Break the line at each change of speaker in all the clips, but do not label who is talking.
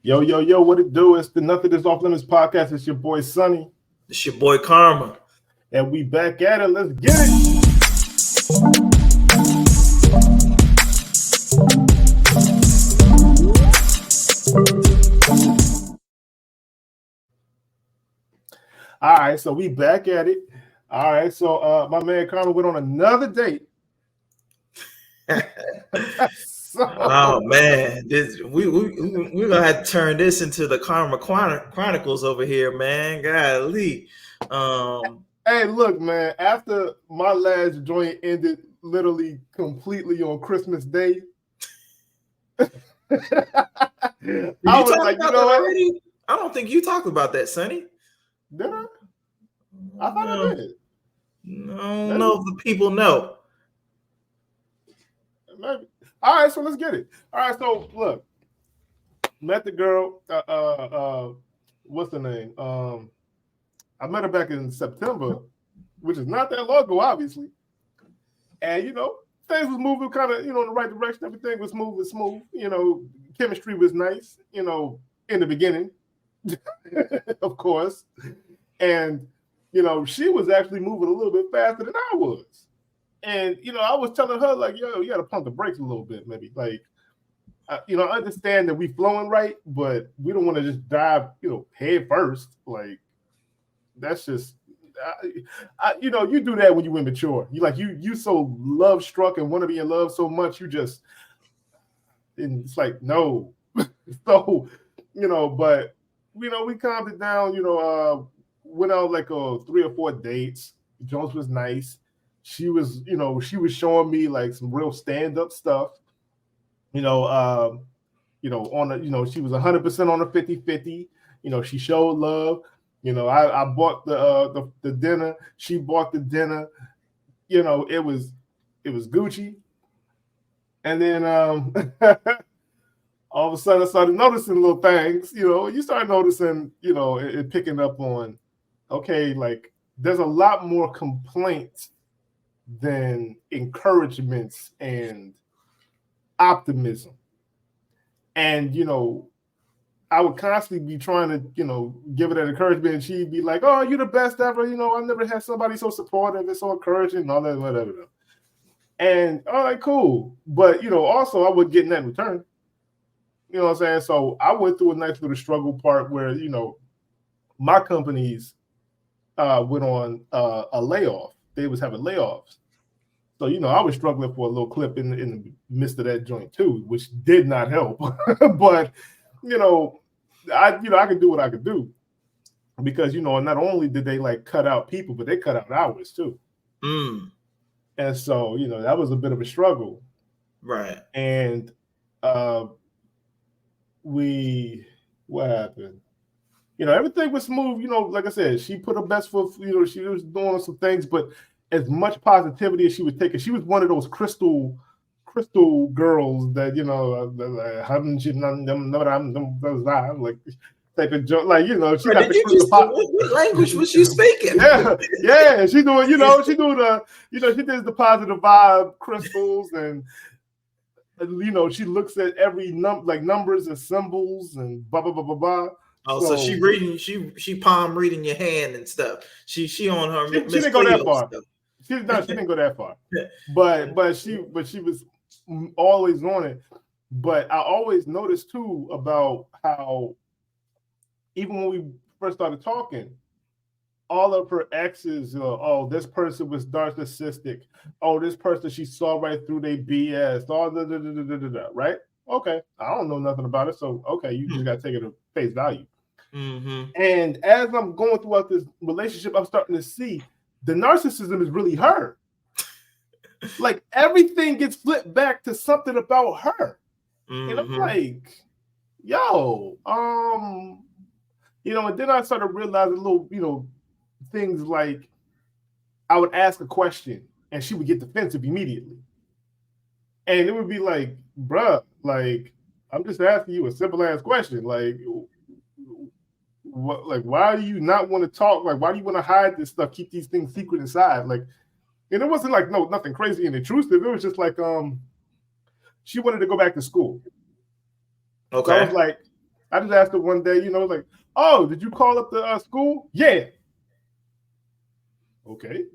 Yo, yo, yo, what it do? It's the Nothing is Off Limits podcast. It's your boy Sonny.
It's your boy Karma.
And we back at it. Let's get it. All right, so we back at it. All right, so my man Karma went on another date.
Oh man, we're gonna have to turn this into the Karma Chronicles over here, man. Golly.
Hey, look, man. After my last joint ended literally completely on Christmas Day,
I was like, you know what? I don't think you talked about that, Sonny.
Did I? I thought I did.
No, the people know.
Maybe. All right, so let's get it. All right, so look, met the girl. What's the name? I met her back in September, which is not that long ago, obviously. And things was moving kind of in the right direction. Everything was smooth. Chemistry was nice. In the beginning, of course. And she was actually moving a little bit faster than I was. And, I was telling her, like, yo, you got to pump the brakes a little bit, maybe. Like, I understand that we flowing right, but we don't want to just dive, head first. Like, that's just, you do that when you're immature. You so love-struck and want to be in love so much, and it's like, no. So, but, we calmed it down, went out like 3 or 4 dates. Jones was nice. She was, she was showing me like some real stand-up stuff. She was 100% on the 50-50. She showed love. I bought the dinner. She bought the dinner. It was Gucci. And then all of a sudden I started noticing little things. You start noticing, it picking up on, okay, like there's a lot more complaints than encouragements and optimism. And, I would constantly be trying to, give her that encouragement. And she'd be like, oh, you're the best ever. I never had somebody so supportive and so encouraging and all that, whatever. And, all right, cool. But, also I would get in that in return. You know what I'm saying? So I went through a nice little struggle part where, my companies went on a layoff. They was having layoffs. So, I was struggling for a little clip in the midst of that joint too, which did not help. But, I could do what I could do because, not only did they like cut out people, but they cut out hours too.
Mm.
And so, that was a bit of a struggle.
Right.
And what happened? Everything was smooth. Like I said, she put her best foot, she was doing some things, but as much positivity as she was taking, she was one of those crystal girls that, like type of joke, like, she got
what language was she speaking?
Yeah. She doing, she did the positive vibe crystals and she looks at every numbers and symbols and blah blah blah blah blah.
Oh, so she reading, she palm reading your hand and stuff. She on her.
She didn't go that far. She didn't go that far. But she was always on it. But I always noticed too about how even when we first started talking, all of her exes, oh, this person was narcissistic. Oh, this person, she saw right through their BS. All right? Okay, I don't know nothing about it, so okay, you just gotta take it at face value.
Mm-hmm.
And as I'm going throughout this relationship, I'm starting to see the narcissism is really her. Like everything gets flipped back to something about her.
Mm-hmm.
And I'm like, yo, and then I started realizing little, things like I would ask a question and she would get defensive immediately. And it would be like, bruh, like, I'm just asking you a simple ass question. Like, what, like, why do you not want to talk? Like, why do you want to hide this stuff? Keep these things secret inside? Like, and it wasn't like nothing crazy and intrusive. It was just like, she wanted to go back to school.
Okay.
So I was like, I just asked her one day, you know, like, oh, did you call up the school? Yeah. Okay.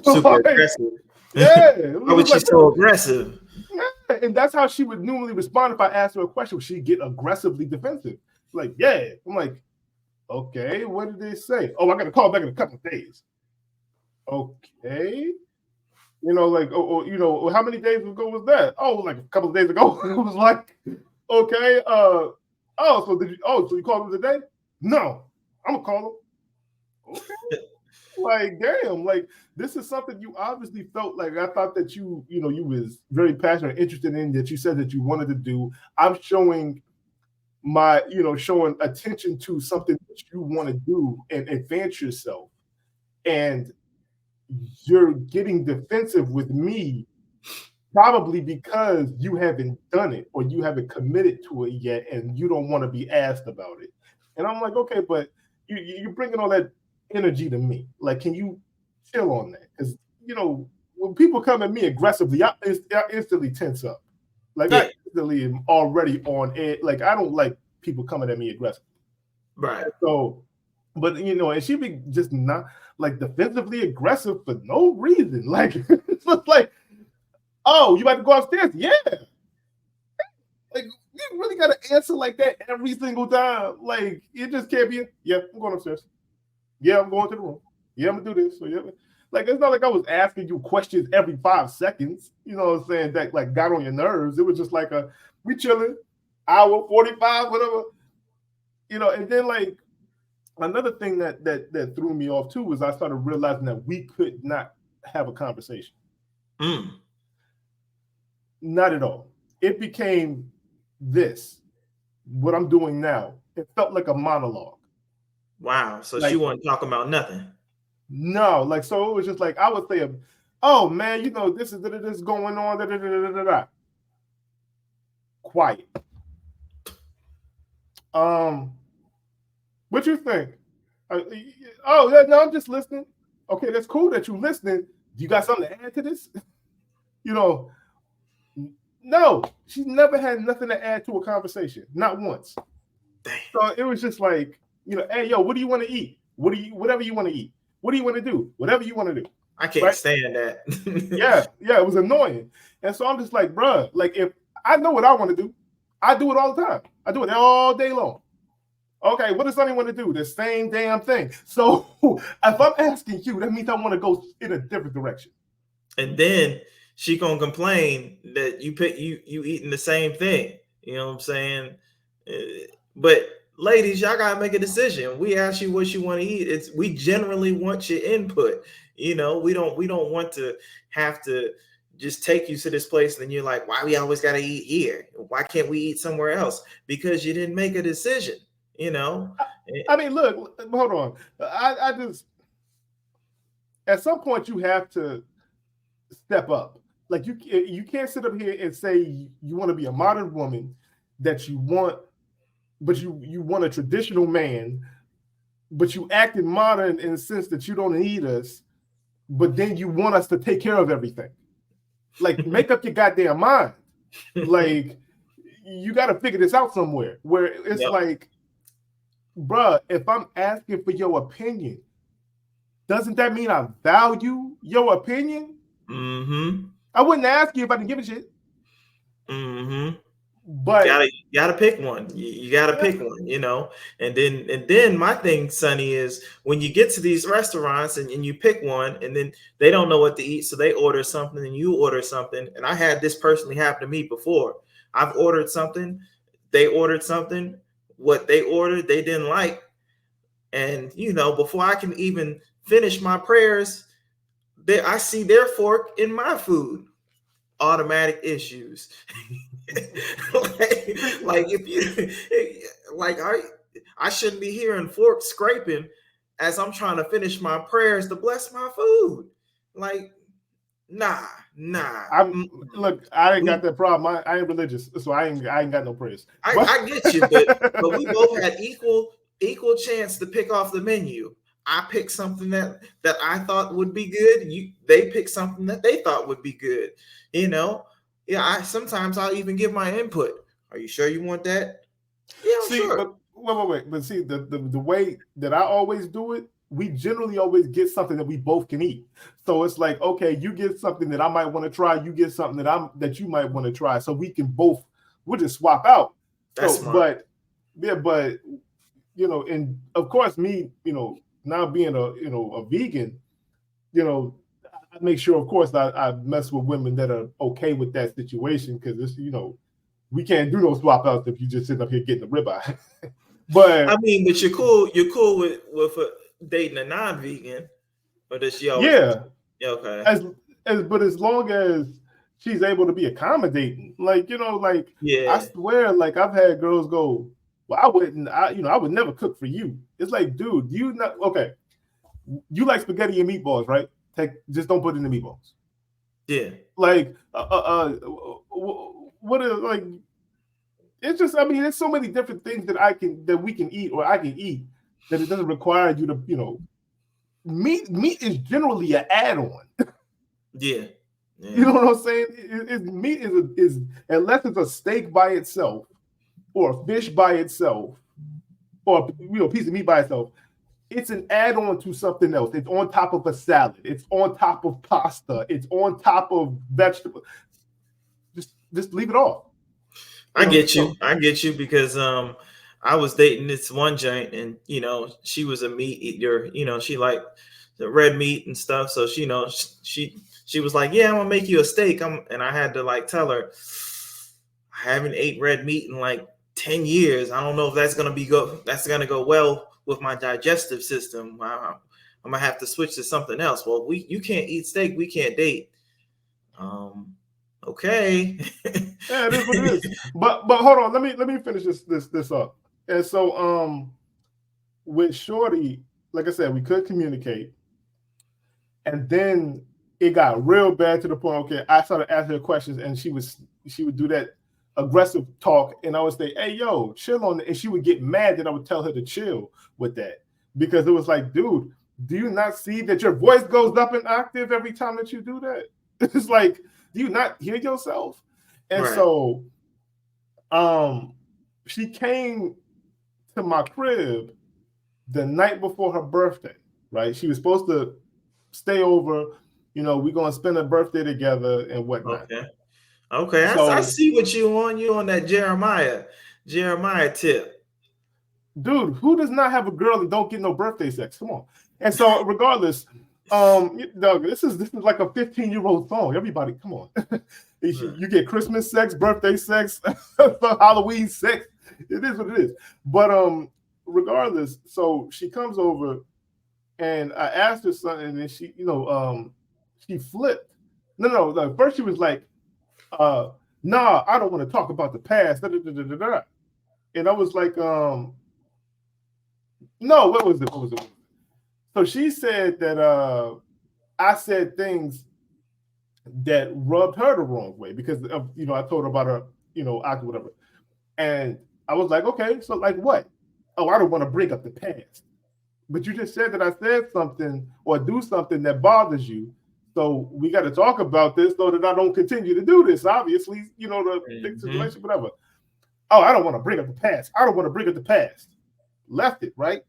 Super
Like,
aggressive.
yeah.
Why was she so aggressive?
Yeah. And that's how she would normally respond if I asked her a question. She'd get aggressively defensive. Like, yeah. I'm like, okay, what did they say? Oh, I got to call back in a couple of days. Okay. You know, like, you know, how many days ago was that? Oh, like a couple of days ago. It was like, okay, so you called him today? No, I'm gonna call him. Okay. Like, damn, like this is something you obviously felt like. I thought that you know, you was very passionate, interested in, that you said that you wanted to do. I'm showing showing attention to something that you want to do and advance yourself. And you're getting defensive with me, probably because you haven't done it or you haven't committed to it yet, and you don't want to be asked about it. And I'm like, okay, but you're bringing all that energy to me. Like, can you chill on that? Because you know, when people come at me aggressively, I instantly tense up. Like,
Yeah.
I instantly am already on it. Like, I don't like people coming at me aggressive.
Right.
So, but you know, and she be just not like defensively aggressive for no reason. Like, it's just like, oh, you about to go upstairs? Yeah. Like, you really got to answer like that every single time. Like, it just can't be, yeah, I'm going upstairs. Yeah, I'm going to the room. Yeah, I'm going to do this. So, yeah. Like, it's not like I was asking you questions every 5 seconds, you know what I'm saying, that like got on your nerves. It was just like we chilling, hour 45, whatever. You know, and then like another thing that threw me off too was I started realizing that we could not have a conversation. Not at all. It became what I'm doing now. It felt like a monologue.
Wow. So
like,
she wasn't talking about nothing.
No, like, so it was just like I would say, oh man, you know, this is going on. Da, da, da, da, da, da. Quiet. What you think? No, I'm just listening. Okay, that's cool that you're listening. You got something to add to this? You know, no, she never had nothing to add to a conversation, not once.
Damn.
So it was just like, you know, hey, yo, what do you want to eat? Whatever you want to eat. What do you want to do? Whatever you want to do.
I can't stand that.
yeah, it was annoying. And so I'm just like, bruh, like if I know what I want to do, I do it all the time. I do it all day long. Okay, what does Sonny want to do? The same damn thing. So if I'm asking you, that means I want to go in a different direction.
And then she gonna complain that you eating the same thing. You know what I'm saying? But ladies, y'all gotta make a decision. We ask you what you want to eat. We generally want your input. You know, we don't want to have to just take you to this place and then you're like, why we always gotta eat here? Why can't we eat somewhere else? Because you didn't make a decision. You know,
I mean, look, hold on. I just, at some point you have to step up. Like you can't sit up here and say you want to be a modern woman, that you want, but you want a traditional man, but you acting modern in the sense that you don't need us, but then you want us to take care of everything. Like, make up your goddamn mind. Like, you got to figure this out somewhere where it's like, bruh, if I'm asking for your opinion, doesn't that mean I value your opinion?
Mm-hmm.
I wouldn't ask you if I didn't give a shit.
Mm-hmm.
But
you gotta pick one. You gotta pick one, you know. And then my thing, Sonny, is when you get to these restaurants and you pick one, and then they don't know what to eat, so they order something and you order something. And I had this personally happen to me before. I've ordered something, they ordered something, what they ordered they didn't like, and you know, before I can even finish my prayers, I see their fork in my food. Automatic issues. like if you like, I shouldn't be hearing forks scraping as I'm trying to finish my prayers to bless my food. Like, nah.
Look, I ain't got that problem. I ain't religious, so I ain't got no prayers.
I get you, but we both had equal chance to pick off the menu. I picked something that I thought would be good. They picked something that they thought would be good. You know, sometimes I'll even give my input. Are you sure you want that? Yeah, I'm sure.
wait. But see, the way that I always do it, we generally always get something that we both can eat. So it's like, okay, you get something that I might want to try, you get something that you might want to try, so we can both we'll just swap out.
That's
So,
smart.
but and of course, me, now being a vegan, I make sure, of course, I mess with women that are okay with that situation because it's we can't do no swap outs if you just sitting up here getting a ribeye.
I
But
mean, but you're cool. You're cool with dating a non-vegan, or does she always?
yeah,
Yeah, okay.
as long as she's able to be accommodating, like I
Yeah.
swear, like I've had girls go, well, I would never cook for you. It's like, dude, you not okay. You like spaghetti and meatballs, right? Just don't put it in the meatballs.
Yeah.
Like, what is like? It's just, I mean, there's so many different things that we can eat or I can eat that it doesn't require you to, meat. Meat is generally an add-on.
Yeah. Yeah.
You know what I'm saying? Meat is unless it's a steak by itself or a fish by itself or a piece of meat by itself. It's an add-on to something else. It's on top of a salad. It's on top of pasta. It's on top of vegetables. Just leave it off.
I get you. I get you because I was dating this one joint and she was a meat eater. She liked the red meat and stuff. So she was like, yeah, I'm gonna make you a steak. And I had to like tell her I haven't ate red meat in like 10 years. I don't know if that's gonna go well with my digestive system. I'm gonna have to switch to something else. Well, you can't eat steak, we can't date. Okay.
Yeah, it is what it is. But hold on, let me finish this up. And so with Shorty, like I said, we could communicate, and then it got real bad to the point. Okay, I started asking her questions, and she would do that aggressive talk, and I would say, "Hey, yo, chill on it," and she would get mad that I would tell her to chill with that because it was like, dude, do you not see that your voice goes up an octave every time that you do that? It's like, do you not hear yourself? And
Right.
so she came to my crib the night before her birthday, right? She was supposed to stay over, we're gonna spend her birthday together and whatnot.
Okay. I
So,
see what you on that Jeremiah tip.
dude, who does not have a girl and don't get no birthday sex? Come on. And so, regardless, Doug, this is like a 15-year-old song. Everybody, come on. You get Christmas sex, birthday sex, Halloween sex. It is what it is. But regardless, so she comes over and I asked her something, and she, she flipped. No. First she was like, nah, I don't want to talk about the past. And I was like, no, what was it? So she said that I said things that rubbed her the wrong way because of, I told her about her, act, whatever. And I was like, okay, so like what? Oh, I don't want to bring up the past. But you just said that I said something or do something that bothers you. So we got to talk about this so that I don't continue to do this. Obviously, the fix the relationship, whatever. Oh, I don't want to bring up the past. I don't want to bring up the past. Left it, right?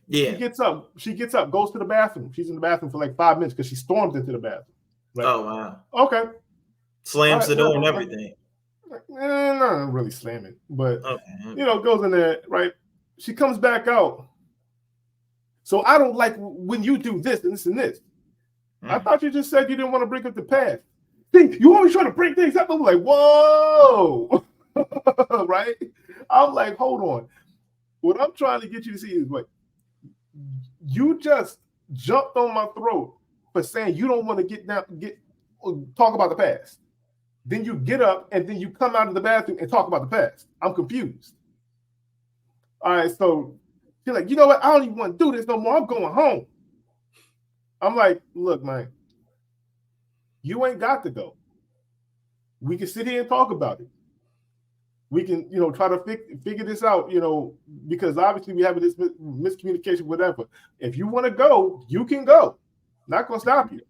Yeah.
She gets up, goes to the bathroom. She's in the bathroom for like 5 minutes because she stormed into the bathroom. Right?
Oh, wow.
Okay.
Slams the door and everything.
Not really slamming, but goes in there, right? She comes back out. So I don't like when you do this and this and this. I thought you just said you didn't want to bring up the past. See, you always try to bring things up. I'm like, whoa, right? I'm like, hold on. What I'm trying to get you to see is what you just jumped on my throat for saying you don't want to talk about the past. Then you get up and then you come out of the bathroom and talk about the past. I'm confused. All right, so she's like, you know what? I don't even want to do this no more. I'm going home. I'm like, look, man, you ain't got to go. We can sit here and talk about it. We can, try to figure this out, because obviously we have this miscommunication, whatever. If you want to go, you can go. Not gonna stop you.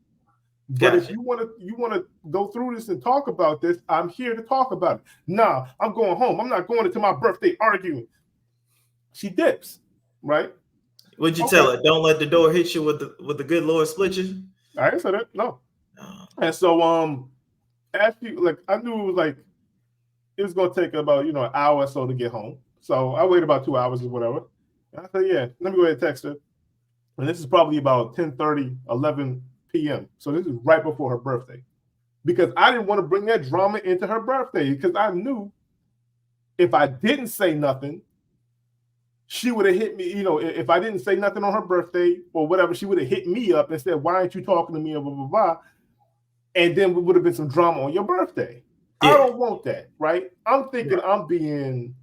But if you want to go through this and talk about this, I'm here to talk about it. Nah, I'm going home. I'm not going into my birthday arguing. she dips, right?
Would you
Okay.
tell her, don't let the door hit you with the good Lord split you?
I didn't say that. No.
Oh.
And so as she, like, I knew it was like it was gonna take about an hour or so to get home. So I waited about 2 hours or whatever. And I said, yeah, let me go ahead and text her. And this is probably about 10:30, 11 p.m. So this is right before her birthday. Because I didn't want to bring that drama into her birthday, because I knew if I didn't say nothing, she would have hit me. If I didn't say nothing on her birthday or whatever, she would have hit me up and said, why aren't you talking to me, blah, blah, blah. And then it would have been some drama on your birthday. Yeah. I don't want that, right? I'm thinking I'm being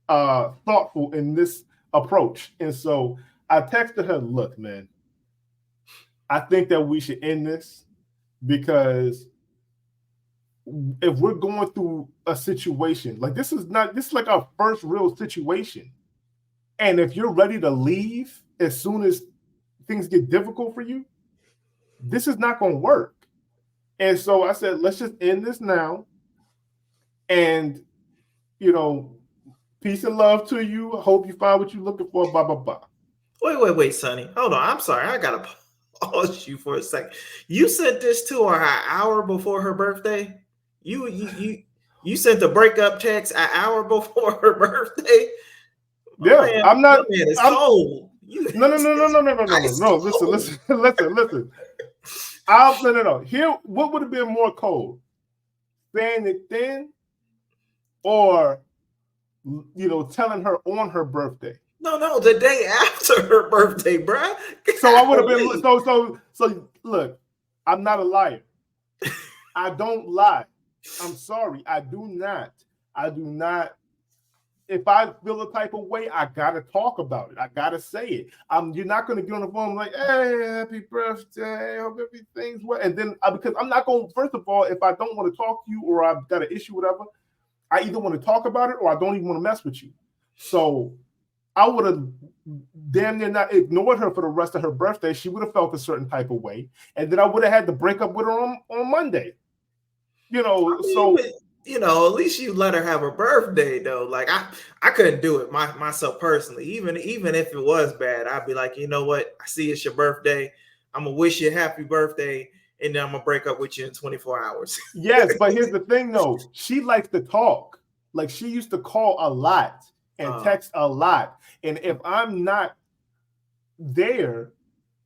thoughtful in this approach. And so I texted her, look, man, I think that we should end this, because if we're going through a situation, like this is like our first real situation. And if you're ready to leave as soon as things get difficult for you, this is not going to work. And so I said, let's just end this now. And, peace and love to you. I hope you find what you're looking for, blah, blah, blah.
Wait, Sonny. Hold on. I'm sorry. I got to pause you for a second. You sent this to her an hour before her birthday? You sent the breakup text an hour before her birthday?
Yeah, man, I'm not.
Man, it's cold.
No. Listen. No. Here, what would have been more cold? Saying it then, or telling her on her birthday?
No, the day after her birthday, bruh.
So I would have been. So look, I'm not a liar. I don't lie. I'm sorry. I do not. If I feel a type of way, I gotta talk about it. I gotta say it. You're not gonna get on the phone like, "Hey, happy birthday! Hope everything's well." And then because I'm not going. First of all, if I don't want to talk to you or I've got an issue, whatever, I either want to talk about it or I don't even want to mess with you. So I would have damn near not ignored her for the rest of her birthday. She would have felt a certain type of way, and then I would have had to break up with her on Monday.
At least you let her have her birthday though. Like I couldn't do it myself personally. Even if it was bad, I'd be like, you know what? I see it's your birthday. I'm gonna wish you a happy birthday, and then I'm gonna break up with you in 24 hours.
Yes, but here's the thing though. She likes to talk. Like she used to call a lot and text a lot. And if I'm not there,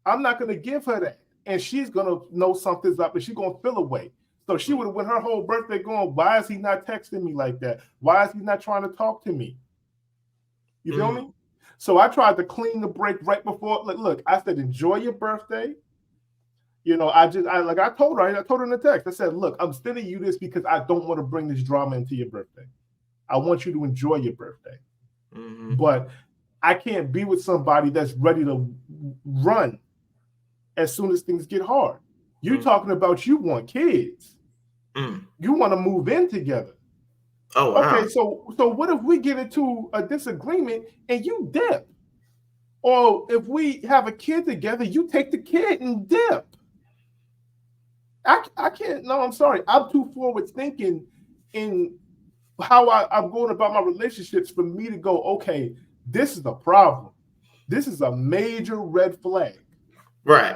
I'm not gonna give her that. And she's gonna know something's up and she's gonna feel away. So she would have went her whole birthday going, why is he not texting me like that? Why is he not trying to talk to me? You feel me? So I tried to clean the break right before. Look, I said, enjoy your birthday. I told her in the text, I said, look, I'm sending you this because I don't want to bring this drama into your birthday. I want you to enjoy your birthday. Mm-hmm. But I can't be with somebody that's ready to run as soon as things get hard. You're talking about you want kids. You want to move in together.
Oh, wow.
Okay, so what if we get into a disagreement and you dip? Or if we have a kid together, you take the kid and dip. I can't. No, I'm sorry. I'm too forward thinking in how I'm going about my relationships for me to go, okay, this is a problem. This is a major red flag.
Right.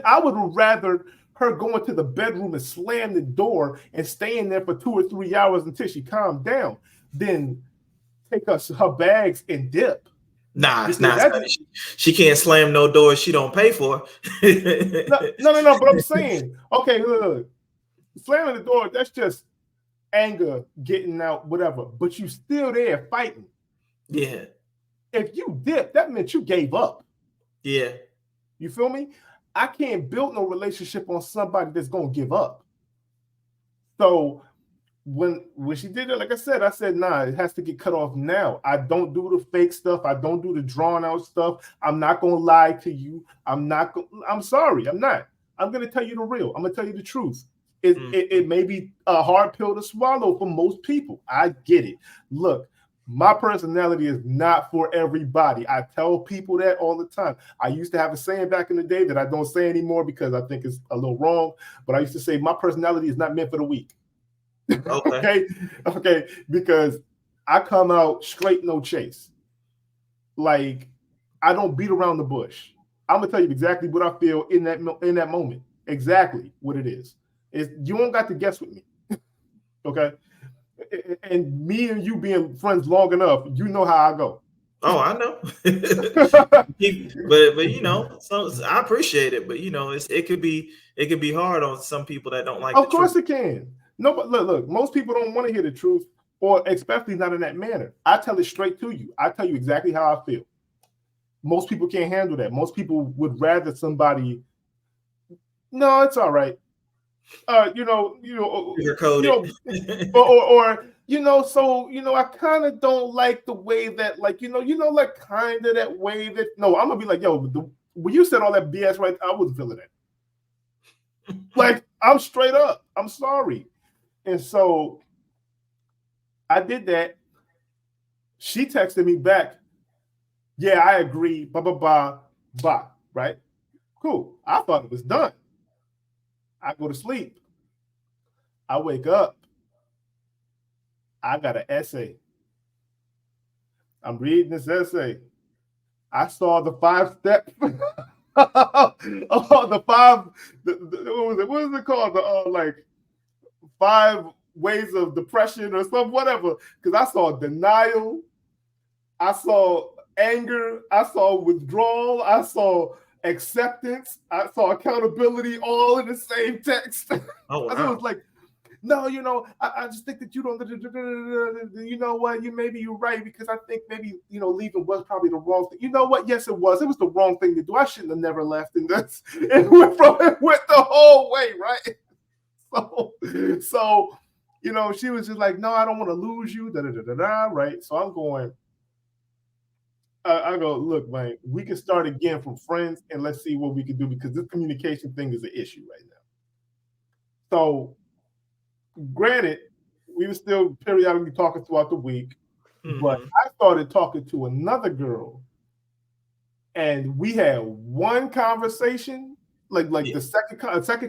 I would have rather her go into the bedroom and slam the door and stay in there for 2 or 3 hours until she calmed down than take her bags and dip.
Nah, it's not. She can't slam no doors she don't pay for.
No. But I'm saying, okay, look, slamming the door, that's just anger getting out, whatever. But you still there fighting.
Yeah.
If you dip, that meant you gave up.
Yeah.
You feel me? I can't build no relationship on somebody that's gonna give up. So when she did it, like I said, nah, it has to get cut off now. I don't do the fake stuff. I don't do the drawn out stuff. I'm not gonna lie to you. I'm sorry. I'm not. I'm gonna tell you the real. I'm gonna tell you the truth. It may be a hard pill to swallow for most people. I get it. Look, my personality is not for everybody. I tell people that all the time. I used to have a saying back in the day that I don't say anymore because I think it's a little wrong. But I used to say my personality is not meant for the weak.
Okay.
Okay. Because I come out straight, no chase. like I don't beat around the bush. I'm gonna tell you exactly what I feel in that moment. Exactly what it is. You don't got to guess with me, okay? And me and you being friends long enough, you know how I go.
Oh, I know. but you know, so I appreciate it. But you know, it could be hard on some people that don't like
Of
the
course
truth.
it can. No, but look, most people don't want to hear the truth, or especially not in that manner. I tell it straight to you. I tell you exactly how I feel. Most people can't handle that. Most people would rather somebody. No, it's all right. You know,
Sugarcoated.
or so I kind of don't like the way that, like, like kind of that way that. No, I'm gonna be like, yo, when you said all that BS, right? I wasn't feeling it. Like, I'm straight up. I'm sorry, and so I did that. She texted me back. Yeah, I agree. Blah blah blah blah. Right? Cool. I thought it was done. I go to sleep. I wake up. I got an essay. I'm reading this essay. I saw the 5 steps. Oh, the five. What was it? What is it called? The like 5 ways of depression or something, whatever. Because I saw denial. I saw anger. I saw withdrawal. I saw acceptance. I saw accountability, all in the same text.
Oh
So it
wow.
was like, no, I just think that you don't, you know what, you're right, because I think maybe, leaving was probably the wrong thing. You know what? Yes, it was. It was the wrong thing to do. I shouldn't have never left. And it went the whole way, right? So, she was just like, no, I don't want to lose you, right? So I'm going, I go, look, man, we can start again from friends and let's see what we can do, because this communication thing is an issue right now. So, granted, we were still periodically talking throughout the week, but I started talking to another girl, and we had one conversation, like the second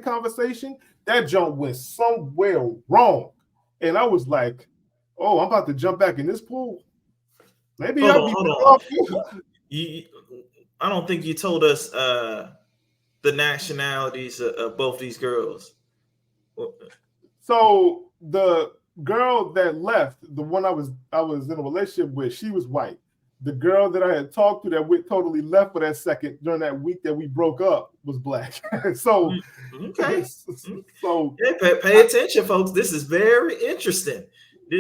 conversation, that jump went somewhere wrong, and I was like, "Oh, I'm about to jump back in this pool. Maybe I'll be better off."
I don't think you told us the nationalities of both these girls.
So the girl that left, the one I was in a relationship with, she was white. The girl that I had talked to that went totally left for that second during that week that we broke up was black. So,
okay.
So
yeah, pay attention, folks. This is very interesting.
No,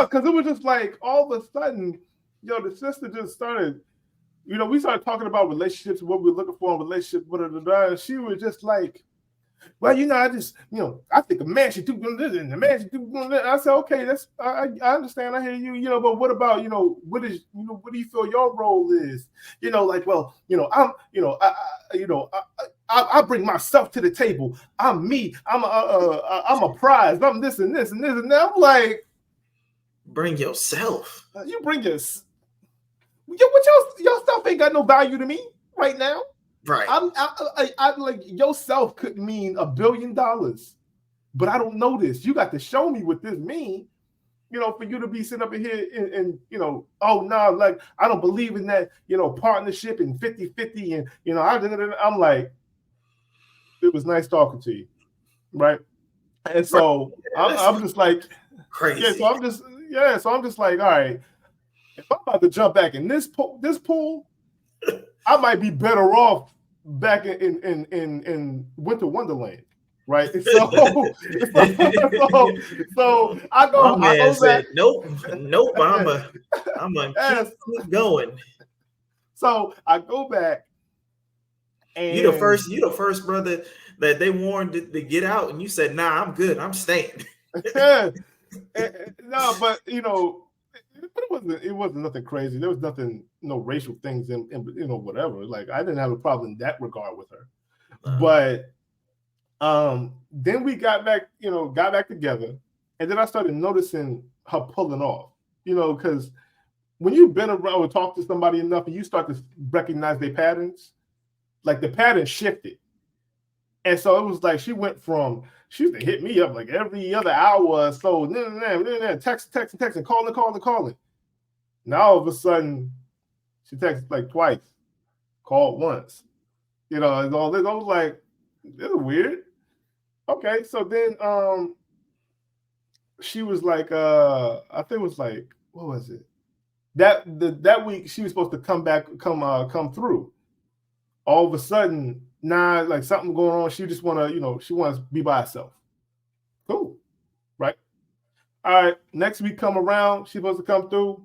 because it was just like all of a sudden, the sister just started. We started talking about relationships, what we were looking for in relationships, and she was just like, well, I just, I think a man should do this and a man should do that. I said, okay, I understand. I hear you, but what about, what do you feel your role is? Like, well, I bring myself to the table. I'm me. I'm a prize. I'm this and this and this and that. I'm like,
bring yourself.
You bring your stuff ain't got no value to me right now.
Right.
I like, yourself could mean $1 billion, but I don't know this. You got to show me what this means, for you to be sitting up in here and oh no, like, I don't believe in that, partnership and 50-50. And, I'm like, it was nice talking to you. Right. And so I'm just like,
crazy.
Yeah. So I'm just like, all right, if I'm about to jump back in this pool, I might be better off back in Winter Wonderland, right? So I go.
My man said,
back.
Nope. I'm gonna keep going.
So I go back, and
you the first brother that they warned to get out, and you said, "Nah, I'm good. I'm staying."
No, but it wasn't nothing crazy. There was nothing, no racial things in whatever. Like, I didn't have a problem in that regard with her. But then we got back together, and then I started noticing her pulling off. Because when you've been around or talked to somebody enough and you start to recognize their patterns, like, the pattern shifted. And so it was like she used to hit me up like every other hour or so, text, calling. Now all of a sudden, she texted like twice, called once. You know, and all this. I was like, this is weird. Okay, so then she was like, I think it was like, what was it? That week she was supposed to come through. All of a sudden, nah, like something going on. She just wanna, she wants to be by herself. Cool, right? All right, next week come around, she's supposed to come through,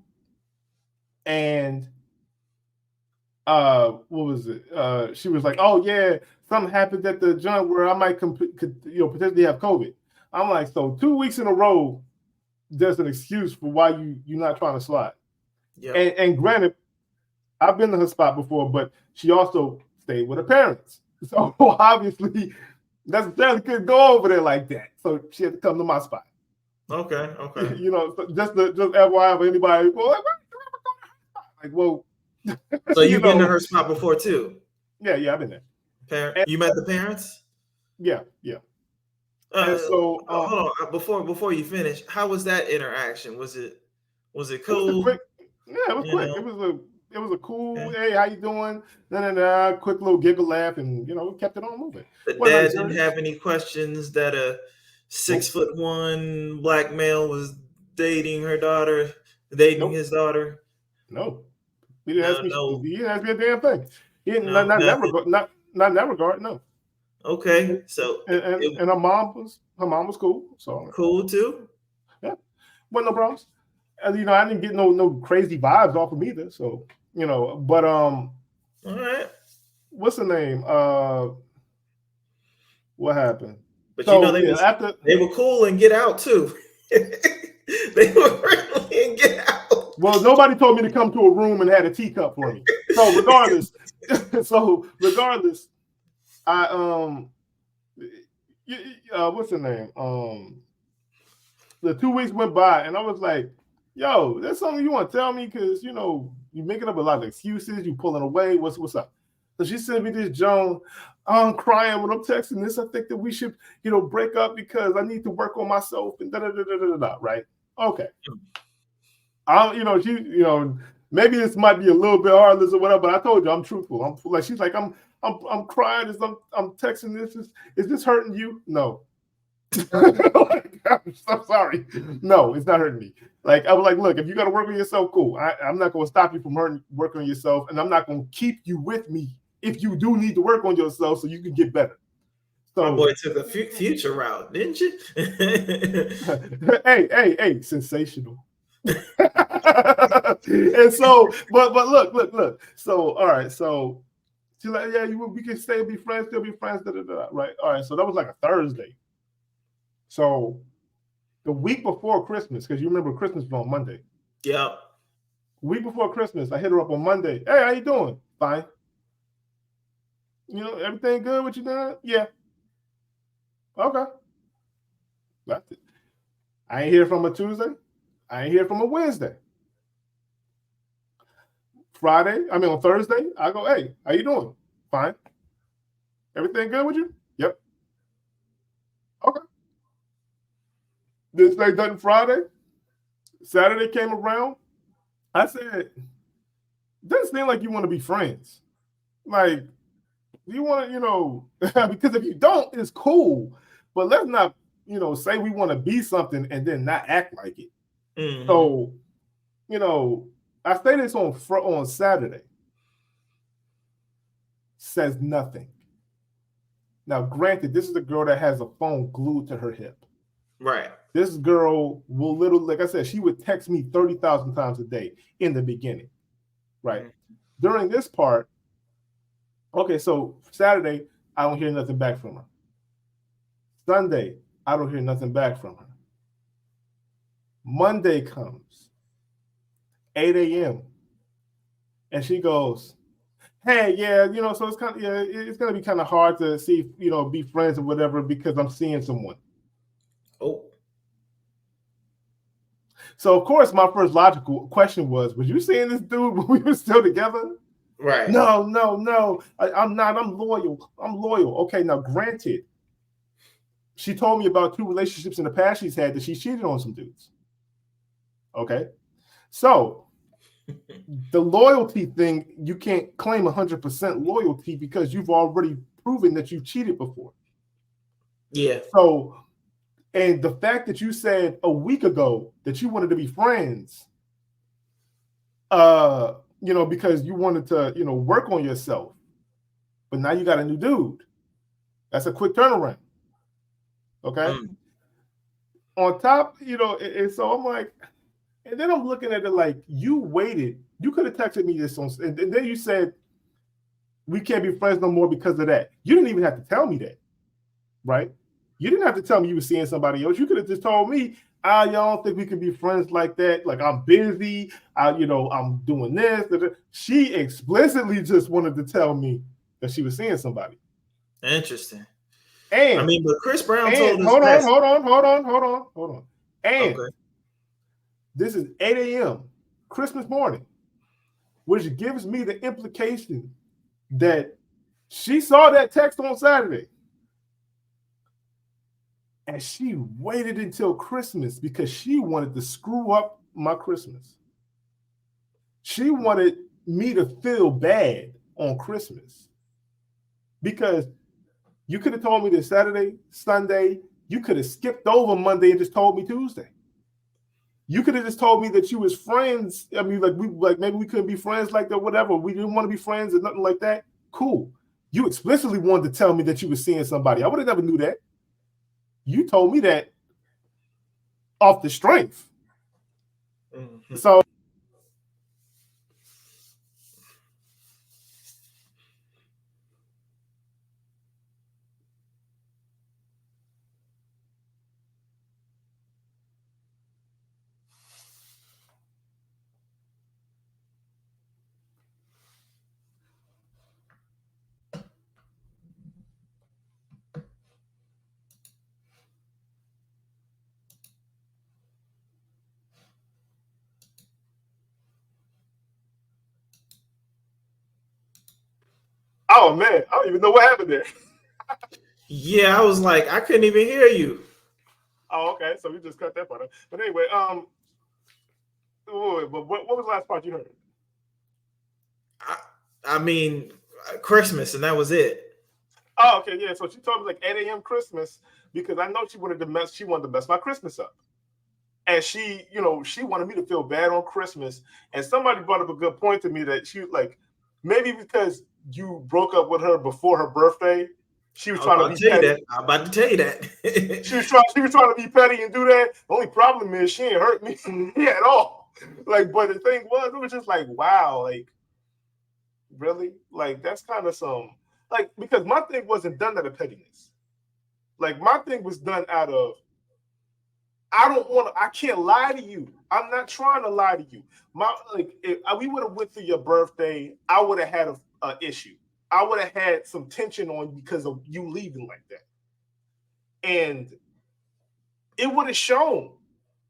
and what was it? She was like, "Oh yeah, something happened at the joint where I might potentially have COVID." I'm like, so 2 weeks in a row, there's an excuse for why you're not trying to slide.
Yeah.
And granted, I've been to her spot before, but she also stayed with her parents, so obviously necessarily couldn't go over there like that. So she had to come to my spot.
Okay.
You know, just FYI for anybody. Well, like, well.
So you've been to her spot before too?
Yeah, I've been there.
You met the parents?
Yeah. And so,
hold on, before you finish, how was that interaction? Was it cool?
It was quick. It was a cool. Hey, how you doing? Then quick little giggle, laugh, and kept it on moving.
The dad didn't have any questions that a 6'1" black male was dating his daughter.
No, he didn't ask me. He didn't ask me a damn thing. He didn't. Not in that regard. No.
Okay, so
and her mom was cool. So
cool too.
Yeah, wasn't no problems. And I didn't get no crazy vibes off of either. So but
all right.
What's the name? What happened?
But after they were cool and get out too. They were really in Get Out.
Well, nobody told me to come to a room and had a teacup for me. So regardless, I what's the name? The 2 weeks went by and I was like, yo, that's something you want to tell me? Because you're making up a lot of excuses, you pulling away. What's up? So she sent me this Joan. I'm crying when I'm texting this. I think that we should, break up because I need to work on myself and right? Okay. Maybe this might be a little bit heartless or whatever, but I told you I'm truthful. She's like, I'm crying as I'm texting this. Is this hurting you? No. I'm sorry. No, it's not hurting me. Like, I was like, look, if you got to work on yourself, cool. I'm not going to stop you from working on yourself, and I'm not going to keep you with me if you do need to work on yourself so you can get better. So,
my boy took a future route, didn't you?
hey, sensational. And so, but look. So, all right, so she's like, yeah, we can still be friends, right? All right, so that was like a Thursday. So the week before Christmas, because you remember Christmas was on Monday.
Yeah.
Week before Christmas, I hit her up on Monday. Hey, how you doing? Fine. Everything good with you now? Yeah. Okay. That's it. I ain't hear from her Tuesday. I ain't hear from her Wednesday. On Thursday, I go, hey, how you doing? Fine. Everything good with you? Yep. Okay. This thing done Friday. Saturday came around. I said, doesn't seem like you want to be friends. Like, you want to, because if you don't, it's cool. But let's not, say we want to be something and then not act like it.
Mm-hmm.
So, I say this on Saturday. Says nothing. Now, granted, this is a girl that has a phone glued to her hip.
Right.
This girl will literally, like I said, she would text me 30,000 times a day in the beginning. Right. Mm-hmm. During this part, okay, so Saturday, I don't hear nothing back from her. Sunday, I don't hear nothing back from her. Monday comes, 8 a.m. And she goes, hey, yeah, so it's kind of, it's going to be kind of hard to see, be friends or whatever because I'm seeing someone.
Oh.
So, of course, my first logical question was you seeing this dude when we were still together?
Right.
No. I'm not. I'm loyal. Okay, now, granted, she told me about 2 relationships in the past she's had that she cheated on some dudes. Okay. So, The loyalty thing, you can't claim 100% loyalty because you've already proven that you've cheated before.
Yeah.
So, and the fact that you said a week ago that you wanted to be friends, because you wanted to, work on yourself, but now you got a new dude. That's a quick turnaround. Okay. On top, and so I'm like, and then I'm looking at it like, you waited. You could have texted me this and then you said we can't be friends no more because of that. You didn't even have to tell me that, right? You didn't have to tell me you were seeing somebody else. You could have just told me, y'all don't think we can be friends like that. Like, I'm busy. I'm doing this. She explicitly just wanted to tell me that she was seeing somebody.
Interesting.
And
I mean, but Chris Brown told us.
Hold on. And
okay.
This is 8 a.m. Christmas morning, which gives me the implication that she saw that text on Saturday. And she waited until Christmas because she wanted to screw up my Christmas. She wanted me to feel bad on Christmas. Because you could have told me this Saturday, Sunday. You could have skipped over Monday and just told me Tuesday. You could have just told me that you was friends. I mean, maybe we couldn't be friends like that, whatever. We didn't want to be friends or nothing like that. Cool. You explicitly wanted to tell me that you were seeing somebody. I would have never knew that. You told me that off the strength. Mm-hmm. So oh man, I don't even know what happened there.
Yeah, I was like, I couldn't even hear you.
Oh, okay. So we just cut that part out. But anyway, what was the last part you heard?
I mean, Christmas, and that was it.
Oh, okay, yeah. So she told me like 8 a.m. Christmas because I know she wanted to mess my Christmas up. And she wanted me to feel bad on Christmas. And somebody brought up a good point to me that she like, maybe because you broke up with her before her birthday, she was trying to be petty.
I'm about to tell you that.
she was trying to be petty and do that. The only problem is she ain't hurt me at all. Like, but the thing was, it was just like, wow, like, really? Like, that's kind of some, like, because my thing wasn't done out of pettiness. Like, my thing was done out of, I can't lie to you. I'm not trying to lie to you. If we would have went through your birthday, I would have had an issue. I would have had some tension on you because of you leaving like that. And it would have shown.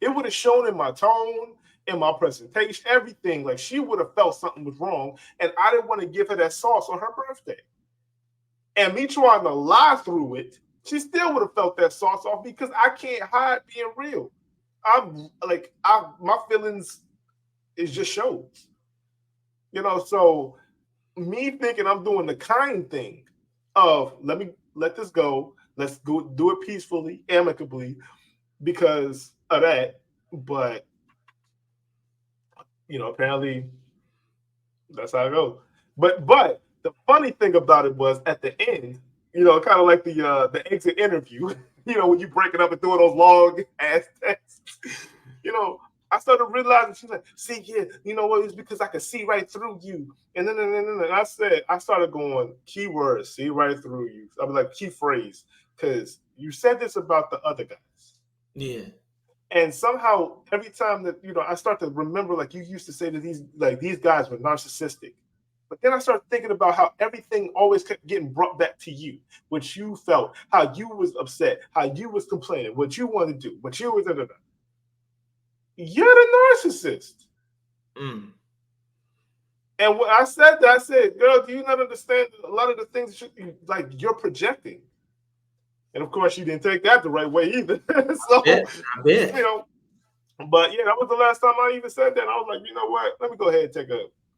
It would have shown in my tone, in my presentation, everything. Like, she would have felt something was wrong. And I didn't want to give her that sauce on her birthday. And me trying to lie through it, she still would have felt that sauce off because I can't hide being real. My feelings is just shows. So me thinking I'm doing the kind thing of let this go. Let's go do it peacefully, amicably, because of that. But apparently that's how it goes. But the funny thing about it was at the end, kind of like the exit interview, when you break it up and doing those long ass texts, I started realizing she's like, see, yeah, you know what? It's because I could see right through you. And then I started going keywords, see right through you. I was like, key phrase, because you said this about the other guys.
Yeah.
And somehow every time that, I start to remember, like you used to say that these guys were narcissistic. But then I started thinking about how everything always kept getting brought back to you, what you felt, how you was upset, how you was complaining, what you wanted to do, what you was, you're the narcissist.
Mm.
And when I said that, I said, girl, do you not understand a lot of the things you're projecting? And of course, she didn't take that the right way either. So,
I bet.
But yeah, that was the last time I even said that. I was like, you know what? Let me go ahead and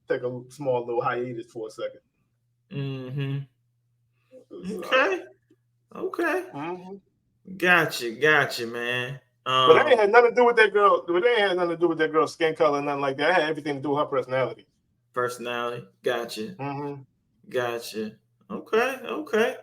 take a small little hiatus for a second.
Mm-hmm.
So,
Okay. Okay.
mm-hmm.
Gotcha, man.
But it ain't had nothing to do with that girl. But it ain't had nothing to do with that girl's skin color, nothing like that. It had everything to do with her personality.
Personality. Gotcha.
Mm-hmm.
Gotcha. Okay.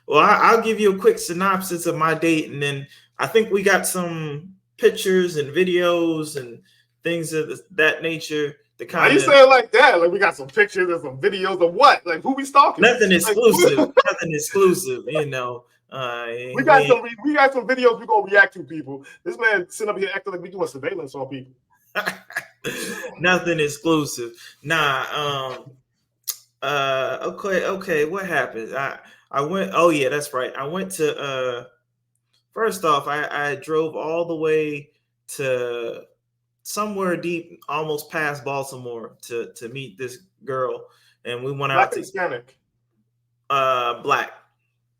Well, I'll give you a quick synopsis of my date, and then I think we got some pictures and videos and things of that nature to
Why you
kind of
say it like that? Like we got some pictures and some videos of what? Like who we stalking?
nothing
Like
exclusive, nothing exclusive,
we got
we
some videos we gonna react to, people. This man sitting up here acting like we doing surveillance on people.
nothing exclusive. Nah, okay, what happened? I went, oh yeah, that's right. I went to first off, I drove all the way to somewhere deep, almost past Baltimore to meet this girl, and we went
Black
out
and
to
Hispanic.
Black.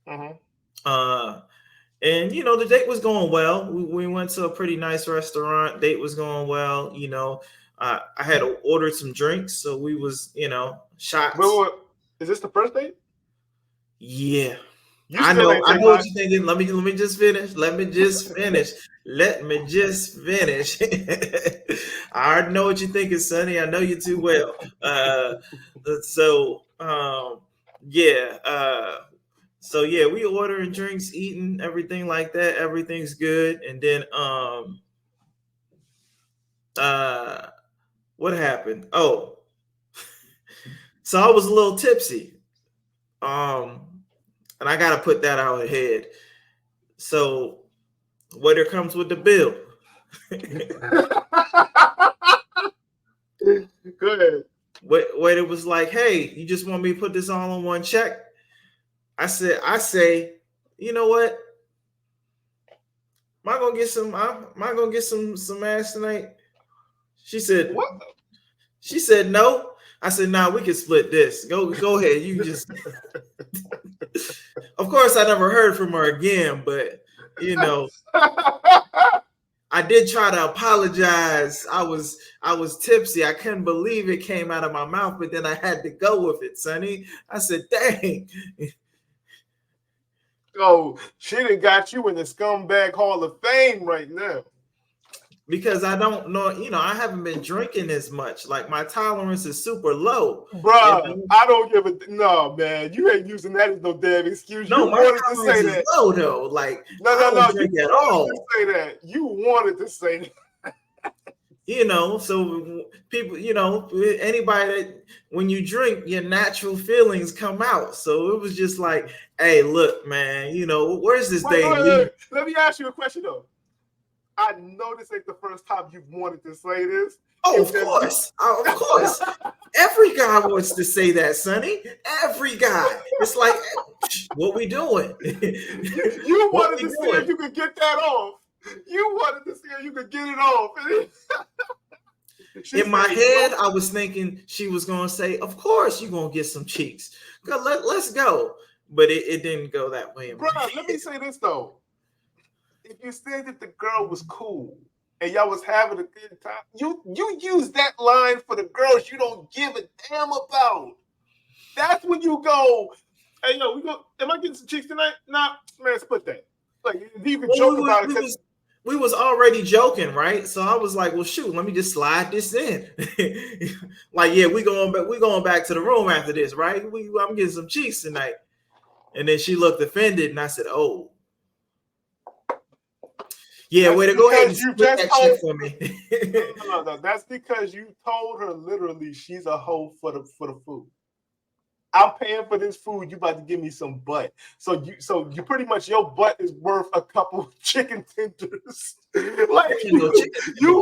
Mm-hmm.
And the date was going well. We went to a pretty nice restaurant. Date was going well. I had ordered some drinks, so we was shots.
Wait. Is this the first date?
Yeah.
You
I
still
know.
ain't
I
take
know
my.
what you're thinking. Let me just finish. Let me just finish. Let me just finish. I already know what you're thinking, Sonny. I know you too well. So yeah. So yeah, we ordering drinks, eating, everything like that. Everything's good. And then uh what happened? Oh, so I was a little tipsy. And I gotta put that out ahead. So waiter comes with the bill.
Go ahead.
Waiter was like, "Hey, you just want me to put this all on one check?" I say, you know what? Am I gonna get some? Am I gonna get some ass tonight? She said.
What?
She said no. I said, "Nah, we can split this. Go ahead. You just." Of course, I never heard from her again, but I did try to apologize. I was tipsy. I couldn't believe it came out of my mouth, but then I had to go with it, Sonny. I said, "Dang."
Oh, she done got you in the scumbag hall of fame right now.
Because I don't know, I haven't been drinking as much. Like my tolerance is super low.
Bruh, I don't give a no, man. You ain't using that as no damn excuse.
No,
You
my
wanted to
tolerance
say
is
that.
low though. Like
No.
I don't
You
drink at
wanted to
all.
say that. You wanted to say that.
So people, anybody that when you drink, your natural feelings come out. So it was just like, hey, look, man, where's this day lead?
Let me ask you a question though. I know this ain't the first time you've wanted to say this.
Oh, of course. Every guy wants to say that, Sonny. Every guy. It's like, what we doing?
You wanted to see if you could get that off. You wanted to see if you could get it off.
In my head, I was thinking she was going to say, of course you're going to get some cheeks. Let's go. But it didn't go that way.
Bro, let me say this, though. If you said that the girl was cool and y'all was having a good time, you use that line for the girls you don't give a damn about. That's when you go, hey, yo, am I getting some cheeks tonight? Nah, man, split that. Like, you can joke about it.
We was already joking, right? So I was like, well, shoot, let me just slide this in. Like, yeah, we going back to the room after this, right? I'm getting some cheeks tonight. And then she looked offended, and I said, oh. Yeah, way to go ahead and split that check for me.
No. That's because you told her literally she's a hoe for the food. I'm paying for this food. You about to give me some butt. So you pretty much, your butt is worth a couple chicken tenders. Like you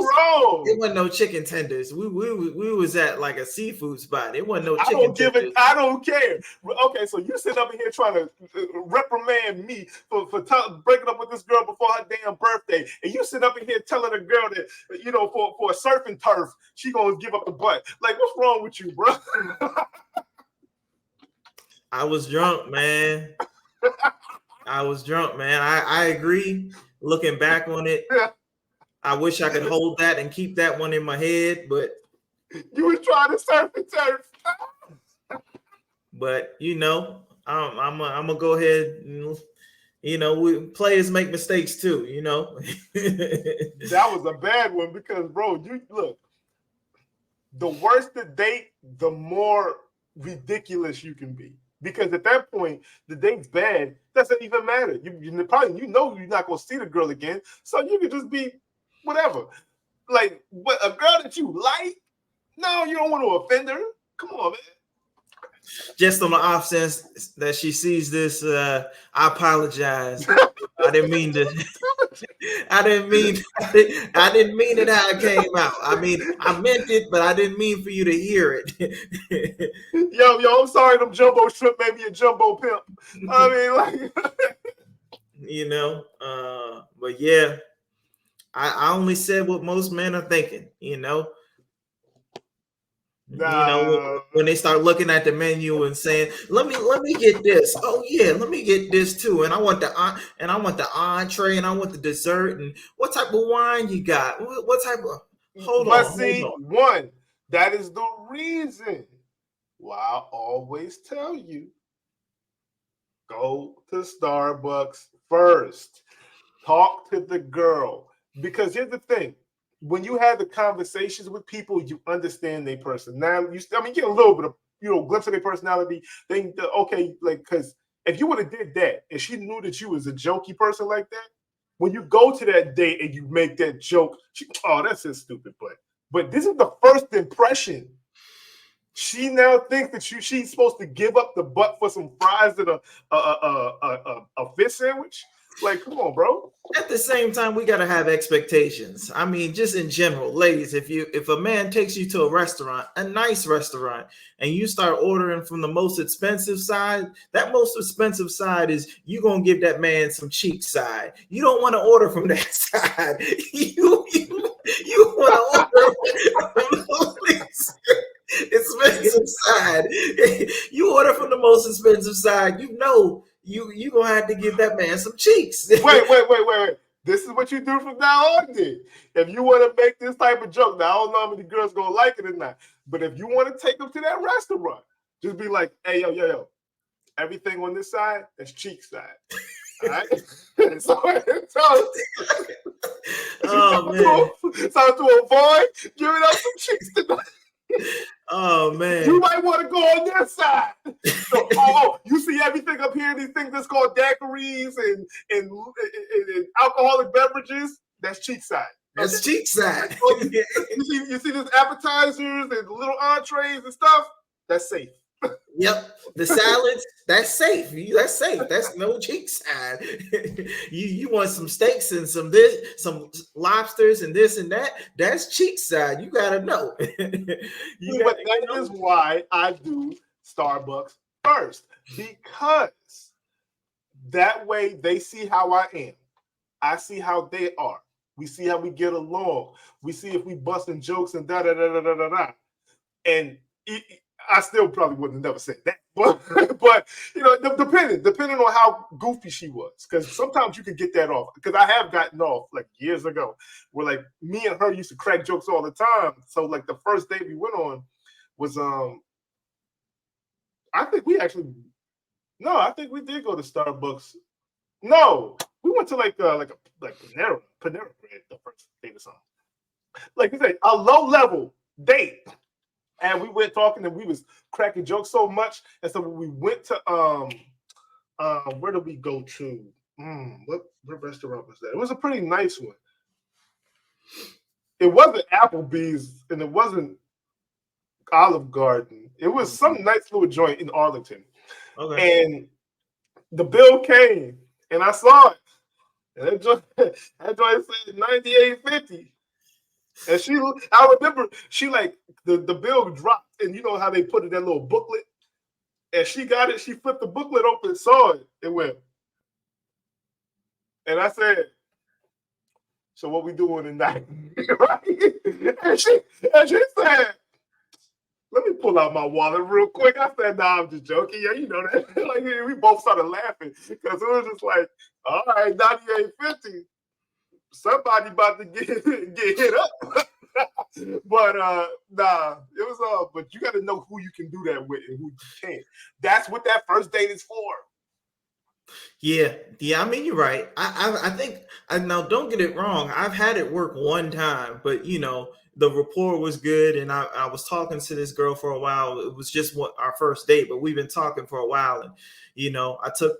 wrong.
It wasn't no chicken tenders. We was at like a seafood spot. It wasn't no chicken tenders.
I don't care. Okay, so you sit up in here trying to reprimand me for breaking up with this girl before her damn birthday, and you sit up in here telling a girl that for a surfing turf she gonna give up the butt. Like, what's wrong with you, bro?
I was drunk, man. I agree. Looking back on it, I wish I could hold that and keep that one in my head, but
you was trying to surf the turf.
But I'm gonna go ahead. Players make mistakes too.
That was a bad one because, bro, you look. The worse the date, the more ridiculous you can be. Because at that point, the date's bad. Doesn't even matter. You probably you're not gonna see the girl again, so you can just be whatever. Like, but a girl that you like, no, you don't want to offend her. Come on, man.
Just on the off sense that she sees this, I apologize. I didn't mean to. I didn't mean it how it came out. I mean, I meant it, but I didn't mean for you to hear it.
yo, I'm sorry, them jumbo shrimp made me a jumbo pimp. I mean, like,
but yeah, I only said what most men are thinking. When they start looking at the menu and saying, "Let me get this." Oh yeah, let me get this too. And I want the entree, and I want the dessert. And what type of wine you got? What type of? Hold
on. That is the reason why I always tell you, go to Starbucks first. Talk to the girl, because here's the thing. When you have the conversations with people, you understand their personality. You get a little bit of, glimpse of their personality. Okay, like, because if you would have did that, and she knew that you was a jokey person like that, when you go to that date and you make that joke, that's a stupid butt. But this is the first impression. She now thinks that she's supposed to give up the butt for some fries and a fish sandwich. Like, come on, bro.
At the same time, we gotta have expectations. I mean, just in general, ladies, if a man takes you to a restaurant, a nice restaurant, and you start ordering from the most expensive side, that most expensive side is you gonna give that man some cheap side. You don't want to order from that side. You want to order from the least expensive side. You order from the most expensive side. You gonna have to give that man some cheeks.
Wait. This is what you do from now on, then. If you want to make this type of joke, now I don't know how many girls gonna like it or not. But if you want to take them to that restaurant, just be like, "Hey, yo, everything on this side, that's cheek side." All right. so to avoid giving up some cheeks tonight.
Oh man,
you might want to go on this side. So, you see everything up here, these things that's called daiquiris and alcoholic beverages, that's cheek side.
That's cheek side.
you see these appetizers and little entrees and stuff, that's safe.
Yep, the salads, that's safe. That's safe. That's no cheek side. you want some steaks and some lobsters and this and that. That's cheek side. You gotta know.
But that is why I do Starbucks first, because that way they see how I am. I see how they are. We see how we get along. We see if we busting jokes and da da da da da da da. And I still probably wouldn't have never said that, but depending on how goofy she was, because sometimes you can get that off. Because I have gotten off like years ago, where like me and her used to crack jokes all the time. So like the first date we went on was I think we did go to Starbucks. No, we went to like Panera Bread the first date or something. Like you say, a low level date. And we went talking and we was cracking jokes so much. And so when we went to where did we go to? What restaurant was that? It was a pretty nice one. It wasn't Applebee's and it wasn't Olive Garden. It was some nice little joint in Arlington. Okay. And the bill came and I saw it. And that joint said $98.50. And I remember she like the bill dropped, and you know how they put it in that little booklet, and she got it. She flipped the booklet open, saw it, and went. And I said, "So what we doing tonight?" Right? And she said, "Let me pull out my wallet real quick." I said, "Nah, I'm just joking. Yeah, you know that." Like we both started laughing because it was just like, "All right, $98.50." somebody about to get hit up. But nah, it was but you got to know who you can do that with and who you can't. That's what that first date is for.
Yeah. I mean, you're right. I think now don't get it wrong. I've had it work one time, but the rapport was good, and I was talking to this girl for a while. It was just our first date, but we've been talking for a while, and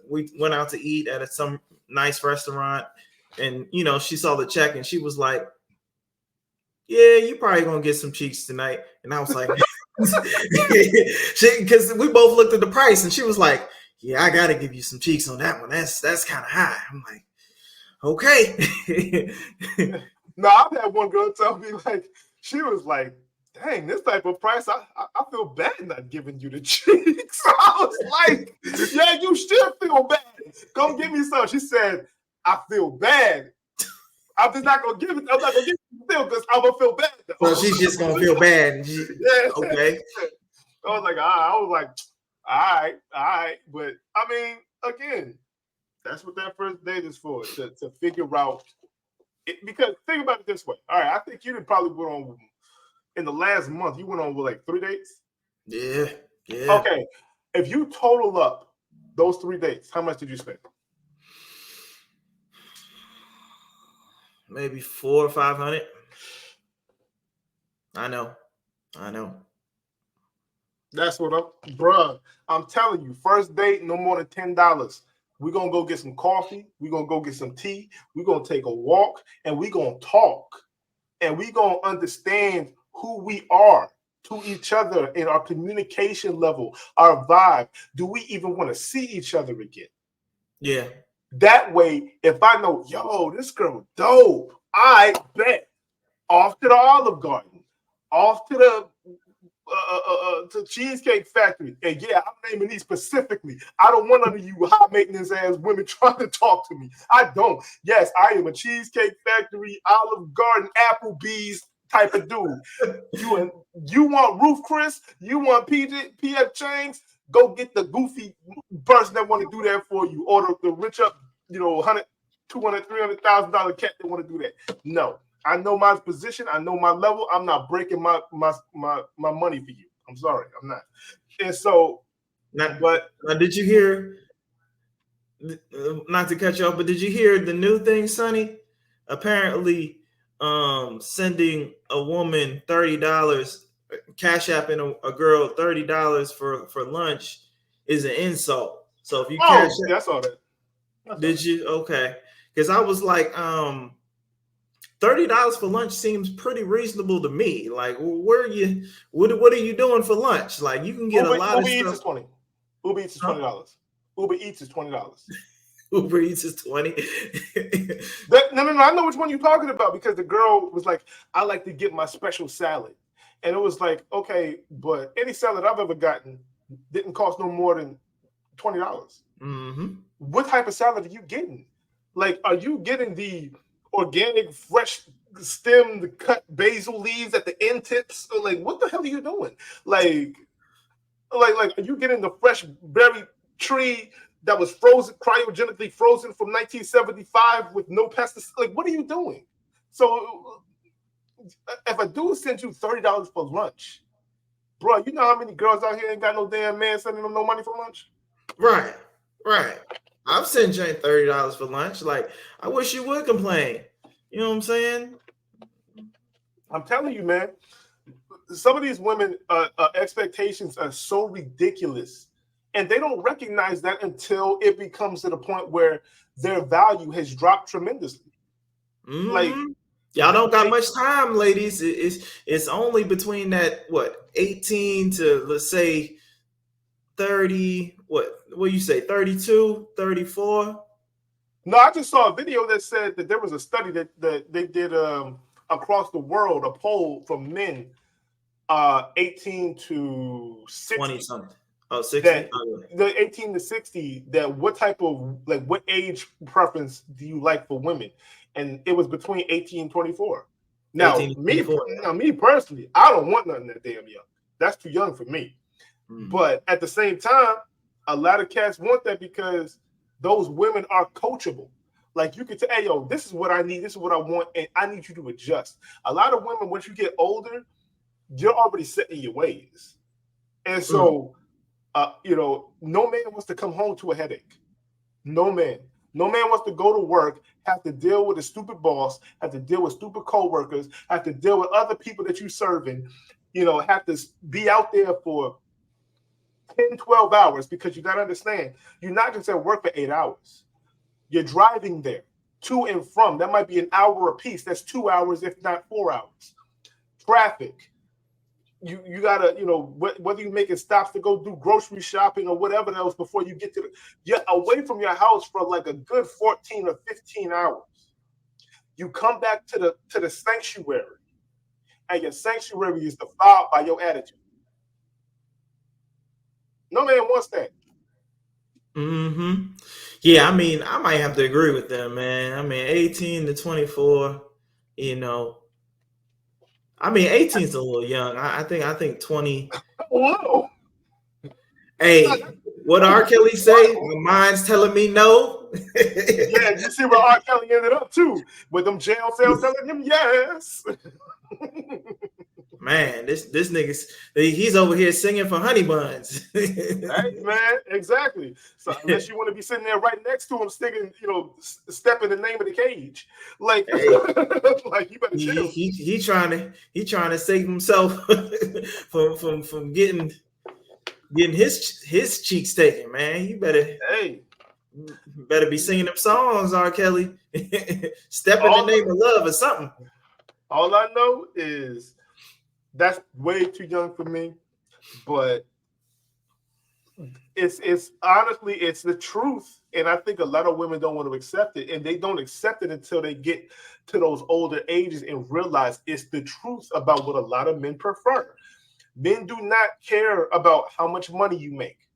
we went out to eat at some nice restaurant, and she saw the check and she was like, "Yeah, you probably gonna get some cheeks tonight," and I was like, because we both looked at the price, and she was like, "Yeah, I gotta give you some cheeks on that one. That's kind of high." I'm like, "Okay."
No, I've had one girl tell me like she was like, "Dang, this type of price, I feel bad not giving you the cheeks." I was like, "Yeah, you should feel bad. Come give me some." She said, "I feel bad. I'm just not gonna give it. I'm not gonna give it still because I'm gonna feel bad."
So she's just gonna feel bad.
Yeah.
Okay.
I was like, all right. But I mean, again, that's what that first date is for, to figure out it, because think about it this way. All right, I think you probably went on in the last month, you went on with like 3 dates.
Yeah.
Okay. If you total up those 3 dates, how much did you spend?
Maybe 400 or 500. I know.
That's what I'm telling you. First date, no more than $10. We're gonna go get some coffee, we're gonna go get some tea, we're gonna take a walk, and we're gonna talk. And we're gonna understand who we are to each other in our communication level, our vibe. Do we even want to see each other again?
Yeah.
That way, if I know, yo, this girl dope, I bet off to the Olive Garden, off to the to Cheesecake Factory. And yeah, I'm naming these specifically. I don't want none of you high maintenance ass women trying to talk to me. I don't. Yes, I am a Cheesecake Factory, Olive Garden, Applebee's type of dude. You want Ruth Chris? You want PF Chang's? Go get the goofy person that want to do that for you, or the rich up, $100,000, $200,000, $300,000 cat that want to do that. No. I know my position. I know my level. I'm not breaking my money for you. I'm sorry, I'm not. And so,
now, did you hear? Not to cut you off, but did you hear the new thing, Sonny? Apparently, sending a woman $30, cash apping a girl $30 for lunch is an insult. So if you cash,
I saw that.
Did you? Okay, because I was like, $30 for lunch seems pretty reasonable to me. Like, where are you? What are you doing for lunch? Like, you can get a lot of stuff.
Uber Eats is $20. Uber Eats is $20. Uber Eats is $20.
Uber Eats is 20.
No. I know which one you're talking about, because the girl was like, "I like to get my special salad," and it was like, okay, but any salad I've ever gotten didn't cost no more than $20.
Mm-hmm.
What type of salad are you getting? Like, are you getting the organic, fresh stemmed cut basil leaves at the end tips? Or like, what the hell are you doing? Like, are you getting the fresh berry tree that was frozen, cryogenically frozen from 1975 with no pesticides? Like, what are you doing? So, if a dude sends you $30 for lunch, bro, you know how many girls out here ain't got no damn man sending them no money for lunch?
Right. I've sent Jane $30 for lunch. Like, I wish you would complain. You know what I'm saying?
I'm telling you, man. Some of these women expectations are so ridiculous, and they don't recognize that until it becomes to the point where their value has dropped tremendously.
Mm-hmm. Like, y'all don't got much time, ladies. It's only between that 18 to, let's say, 30. What you say, 32, 34?
No, I just saw a video that said that there was a study that they did across the world, a poll from men 18 to 60.
20 something. Oh, 60.
The 18 to 60, that what type of, like, what age preference do you like for women? And it was between 18 and 24. Now,
18
me personally, I don't want nothing that damn young. That's too young for me. But at the same time, a lot of cats want that because those women are coachable. Like you could say, hey, yo, this is what I need, this is what I want, and I need you to adjust. A lot of women, once you get older, you're already set in your ways. And so, no man wants to come home to a headache. No man. No man wants to go to work, have to deal with a stupid boss, have to deal with stupid coworkers, have to deal with other people that you serving, have to be out there for 10, 12 hours, because you got to understand, you're not just at work for 8 hours. You're driving there to and from. That might be an hour a piece. That's 2 hours, if not 4 hours. Traffic. You gotta, whether you're making stops to go do grocery shopping or whatever else before you get you're away from your house for like a good 14 or 15 hours. You come back to the sanctuary, and your sanctuary is defiled by your attitude. No man wants that.
Mm-hmm. Yeah, I mean, I might have to agree with them, man. I mean, 18 to 24, I mean, 18 is a little young. I think 20.
Whoa.
Hey, what R. Kelly say? My mind's telling me no.
Yeah, you see where R. Kelly ended up too, with them jail cells telling him yes.
Man, this he's over here singing for honey buns.
Hey, man, exactly. So unless you want to be sitting there right next to him, sticking, step in the name of the cage, like,
hey,
like you better chill.
He trying to save himself from getting his cheeks taken, man. You better be singing them songs, R. Kelly. Step in the name of love or something.
All I know is that's way too young for me, but it's honestly, it's the truth. And I think a lot of women don't want to accept it, and they don't accept it until they get to those older ages and realize it's the truth about what a lot of men prefer. Men do not care about how much money you make.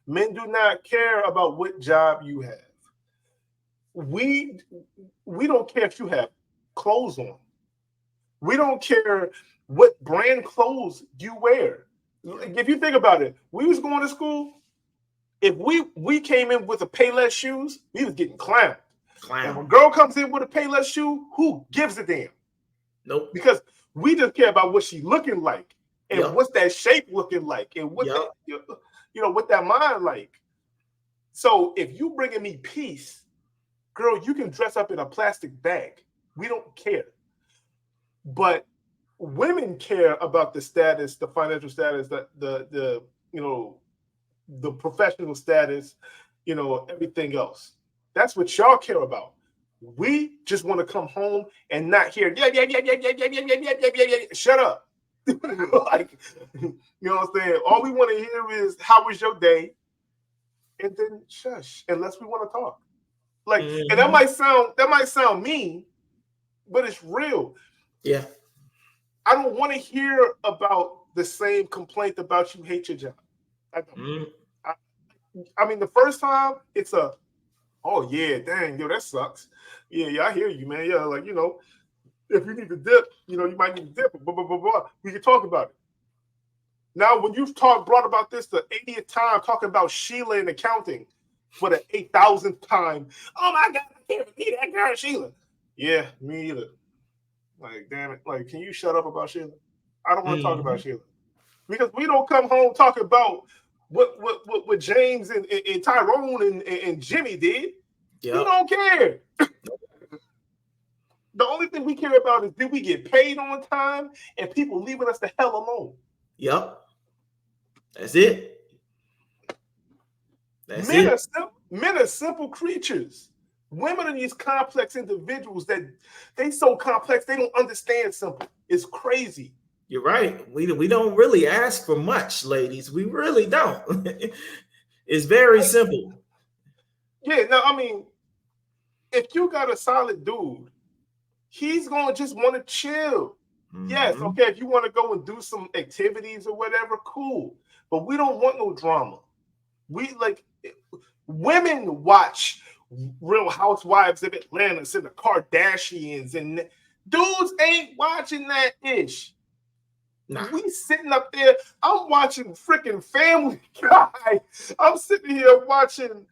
Men do not care about what job you have. We don't care if you have clothes on. We don't care what brand clothes you wear. If you think about it, we was going to school. If we came in with a Payless shoes, we was getting clowned. And when a girl comes in with a Payless shoe, who gives a damn?
Nope.
Because we just care about what she's looking like, and what's that shape looking like, and what what that mind like. So if you bringing me peace, girl, you can dress up in a plastic bag. We don't care. But women care about the status, the financial status, the professional status, everything else. That's what y'all care about. We just want to come home and not hear shut up. Like, you know what I'm saying? All we want to hear is how was your day? And then shush, unless we want to talk. Like, and that might sound mean, but it's real.
Yeah.
I don't want to hear about the same complaint about you hate your job. I mean, the first time it's oh yeah, dang, yo, that sucks. Yeah, I hear you, man. Yeah, like, if you need to dip, you might need to dip. Blah, blah, blah, blah. We can talk about it. Now, when you've brought about this the 80th time, talking about Sheila in accounting for the 8,000th time. Oh my God, I can't believe that girl, Sheila. Yeah, me either. Like, damn it. Like, can you shut up about Sheila? I don't want to talk about Sheila. Because we don't come home talking about what James and Tyrone and Jimmy did. Yep. We don't care. The only thing we care about is, did we get paid on time and people leaving us the hell alone?
Yep. That's it.
Men are simple creatures. Women are these complex individuals that they so complex they don't understand simple. It's crazy.
You're right. We don't really ask for much, ladies. We really don't. It's very simple.
Yeah, no, I mean, if you got a solid dude, he's gonna just want to chill. Yes, okay, if you want to go and do some activities or whatever, cool. But we don't want no drama. Women watch Real Housewives of Atlanta and the Kardashians, and dudes ain't watching that ish. Nah. We sitting up there, I'm watching freaking Family Guy. I'm sitting here watching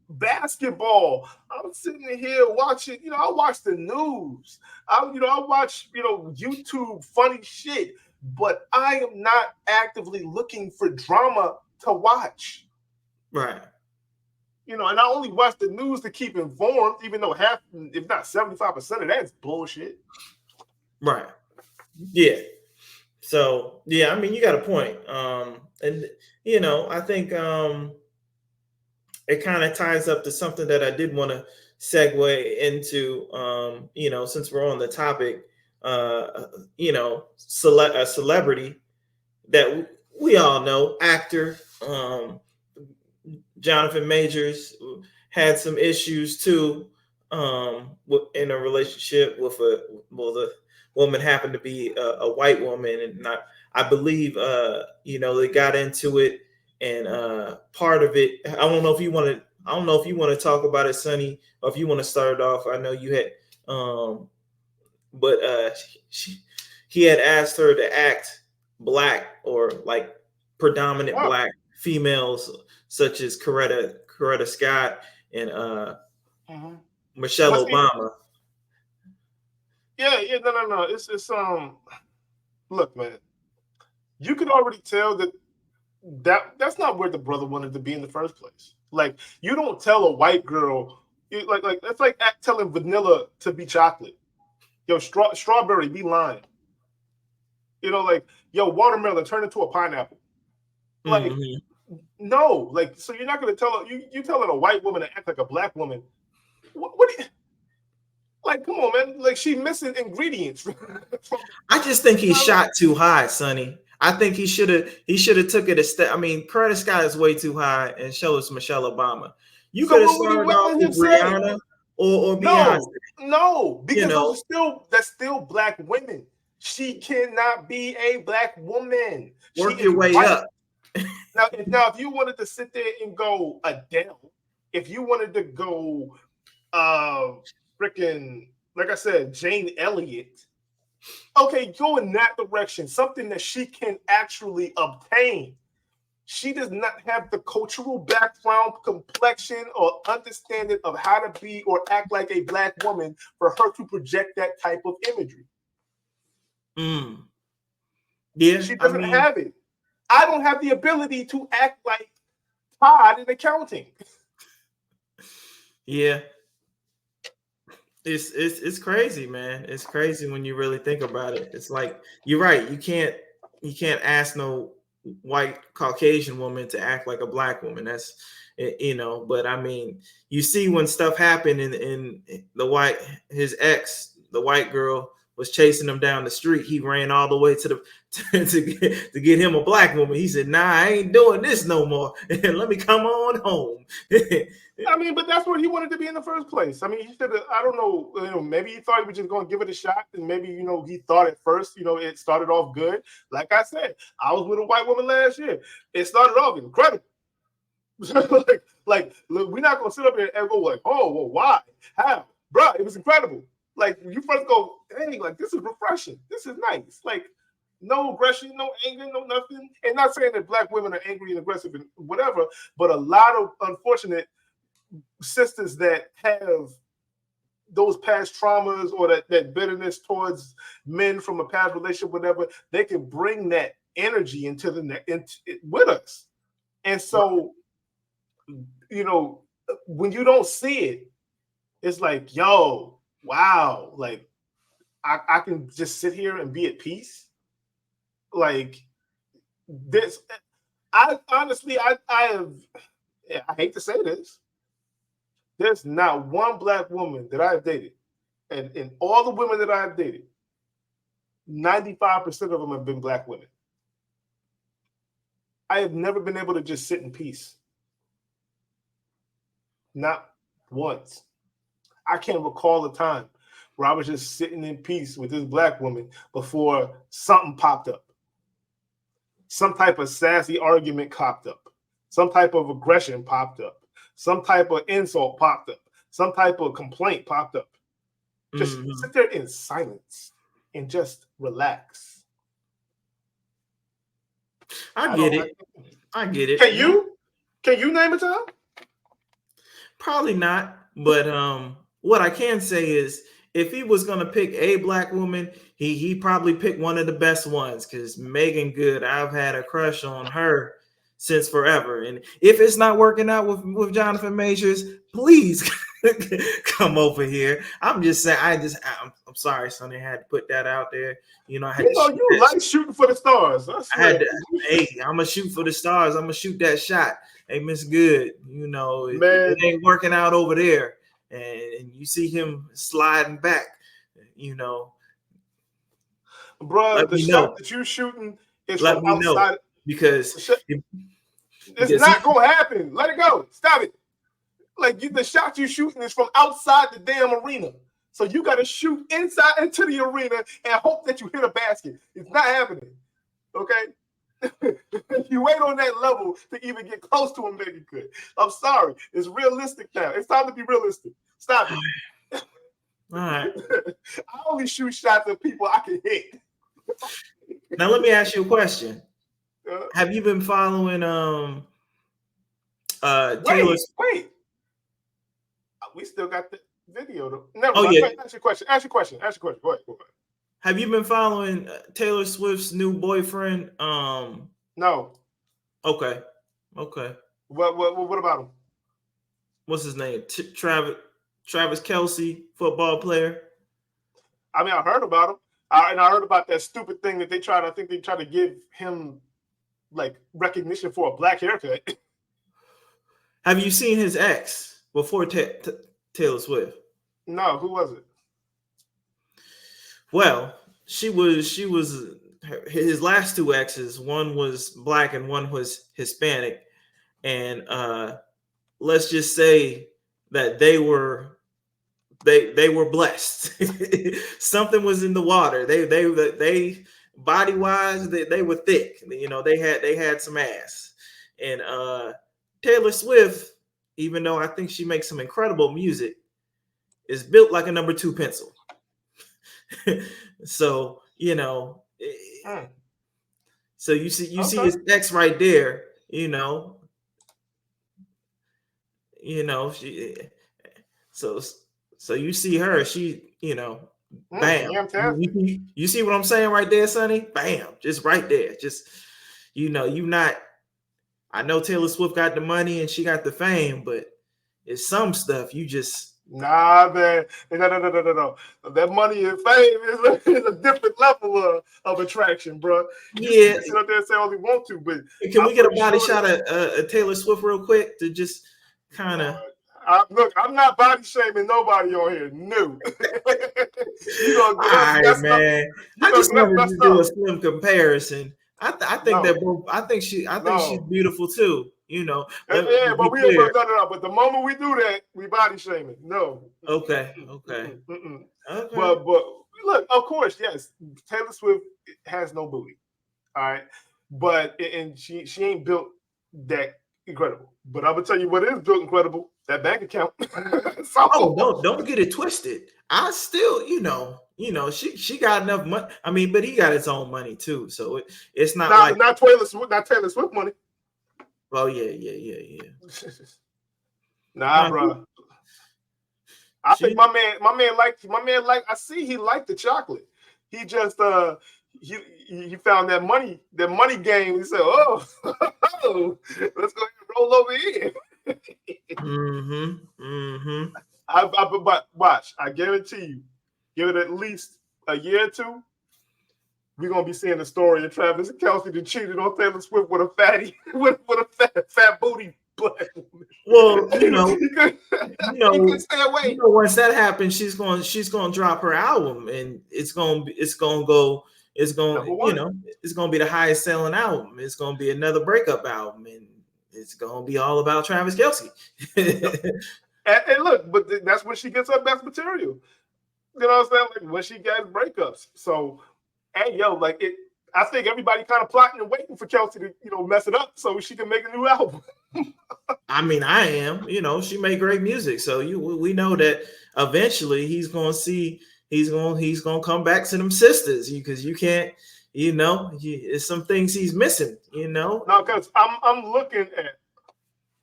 basketball. I'm sitting here watching, I watch the news. I watch, YouTube funny shit, but I am not actively looking for drama to watch.
Right.
And I only watch the news to keep informed, even though half, if not 75% of that's bullshit.
Right. Yeah. So yeah, I mean, you got a point. And I think it kind of ties up to something that I did want to segue into. Since we're on the topic, a celebrity that we all know, actor, Jonathan Majors, had some issues too, in a relationship with the woman happened to be a white woman, and not, I believe, they got into it, and part of it, I don't know if you want to talk about it, Sonny, or if you want to start it off. I know you had, but he had asked her to act black, or like predominant black females, such as Coretta Scott and Michelle Obama.
Yeah, no. It's look, man, you could already tell that's not where the brother wanted to be in the first place. Like, you don't tell a white girl, like that's like telling vanilla to be chocolate. Yo, strawberry be lime. Like, yo, watermelon turn into a pineapple. Like, no, like, so you're not gonna tell her, you telling a white woman to act like a black woman. What do you, like, come on, man. Like, she missing ingredients.
I just think he shot too high, Sonny. I think he should have took it a step. I mean, Coretta Scott is way too high, and so is Michelle Obama. You could have started off with Rihanna or Beyonce.
No, because that's still black women. She cannot be a black woman.
Work your way up.
Now, if you wanted to sit there and go Adele, if you wanted to go freaking, like I said, Jane Elliott, okay, go in that direction, something that she can actually obtain. She does not have the cultural background, complexion, or understanding of how to be or act like a black woman for her to project that type of imagery.
Yeah,
she doesn't have it. I don't have the ability to act like Todd in accounting.
Yeah. It's crazy, man. It's crazy when you really think about it. It's like, you're right. You can't ask no white Caucasian woman to act like a black woman. That's, but I mean, you see when stuff happened in his ex, the white girl, was chasing him down the street. He ran all the way to get him a black woman. He said, "Nah, I ain't doing this no more. Let me come on home."
I mean, but that's where he wanted to be in the first place. I mean, he should have, I don't know, maybe he thought he was just going to give it a shot, and maybe, he thought at first, it started off good. Like I said, I was with a white woman last year. It started off incredible. like, look, we're not going to sit up here and go like, oh, well, why? How? Bro, it was incredible. Like, you first go, hey, like, this is refreshing. This is nice. Like, no aggression, no anger, no nothing. And not saying that black women are angry and aggressive and whatever, but a lot of unfortunate sisters that have those past traumas or that bitterness towards men from a past relationship, whatever, they can bring that energy into with us. And so, when you don't see it, it's like, yo, wow, like I can just sit here and be at peace. Like this, I honestly, I hate to say this. There's not one black woman that I've dated, and in all the women that I've dated, 95% of them have been black women. I have never been able to just sit in peace. Not once. I can't recall a time where I was just sitting in peace with this black woman before something popped up. Some type of sassy argument popped up. Some type of aggression popped up. Some type of insult popped up. Some type of complaint popped up. Just sit there in silence and just relax.
I get it.
Can you name a time?
Probably not. But what I can say is, if he was gonna pick a black woman, he probably picked one of the best ones. Because Megan Good, I've had a crush on her since forever. And if it's not working out with Jonathan Majors, please come over here. I'm just saying. I'm sorry, Sonny. I had to put that out there. You know, I had
You
to
know,
shoot
you
that.
like shooting for the stars. I
Had
swear.
to, hey, I'm gonna shoot for the stars. I'm gonna shoot that shot. Hey, Miss Good, you know,
Man.
it ain't working out over there, and you see him sliding back. You know,
Bro,
let
the
me
shot
know.
that you're shooting is
Let
from
me know
outside.
because
It's not gonna happen. Let it go. Stop it. Like the shot you're shooting is from outside the damn arena. So you got to shoot inside into the arena and hope that you hit a basket. It's not happening. Okay? You wait on that level to even get close to him, baby good. I'm sorry. It's realistic now. It's time to be realistic. Stop it.
All right.
I only shoot shots at people I can hit.
Now let me ask you a question. Have you been following Taylor?
Wait. We still got the video though. Never
mind.
Yeah. Ask your question. Go ahead.
Have you been following Taylor Swift's new boyfriend?
No.
Okay.
What about him?
What's his name? Travis Kelce, football player.
I mean, I heard about him. I heard about that stupid thing that they tried. I think they tried to give him like recognition for a black haircut.
Have you seen his ex before Taylor Swift?
No, who was it?
Well, she was his last two exes. One was black and one was Hispanic, and let's just say that they were blessed. Something was in the water. They body wise they were thick. You know, they had some ass. And Taylor Swift, even though I think she makes some incredible music, is built like a number 2 pencil. So, you know, so you see his ex right there, you know, she, so you see her, she, you know, bam. You see what I'm saying right there, Sonny? Bam, just right there. Just, you know, I know Taylor Swift got the money and she got the fame, but it's some stuff you just.
Nah, man. No. That money and fame is a different level of attraction, bro. You can sit up there and say all you want to, but
can we get a body shot at Taylor Swift real quick to just kind of.
Look, I'm not body shaming nobody on here. No. You gonna get
all right, man. I just wanted to do a slim comparison. I think that both. I think she's beautiful too. You know.
But the moment we do that, we body shaming. No.
Okay.
But look, of course, yes, Taylor Swift has no booty. All right, but and she ain't built that incredible. But I'm gonna tell you what is built incredible: that bank account.
Don't get it twisted. I still, you know, she got enough money. I mean, but he got his own money too, so it's not
not Taylor Swift money.
Oh yeah.
Nah, bro. I think my man like. I see he liked the chocolate. He just he found that money game. He said, "Oh, let's go ahead and roll over here." But watch, I guarantee you, give it at least a year or two, we're gonna be seeing the story of Travis Kelce that cheated on Taylor Swift with a fatty, with a fat booty black woman.
Well, you know,
he couldn't stay away.
You know, once that happens, she's going to drop her album, and it's going to be the highest selling album. It's going to be another breakup album, and it's going to be all about Travis Kelce.
and look, but that's when she gets her best material. You know what I'm saying? Like when she gets breakups. So, hey, yo, like it. I think everybody kind of plotting and waiting for Kelce to, you know, mess it up so she can make a new album.
I mean, I am. You know, she made great music, so we know that eventually he's going to come back to them sisters, because you can't. You know, it's some things he's missing. You know,
no, because I'm looking at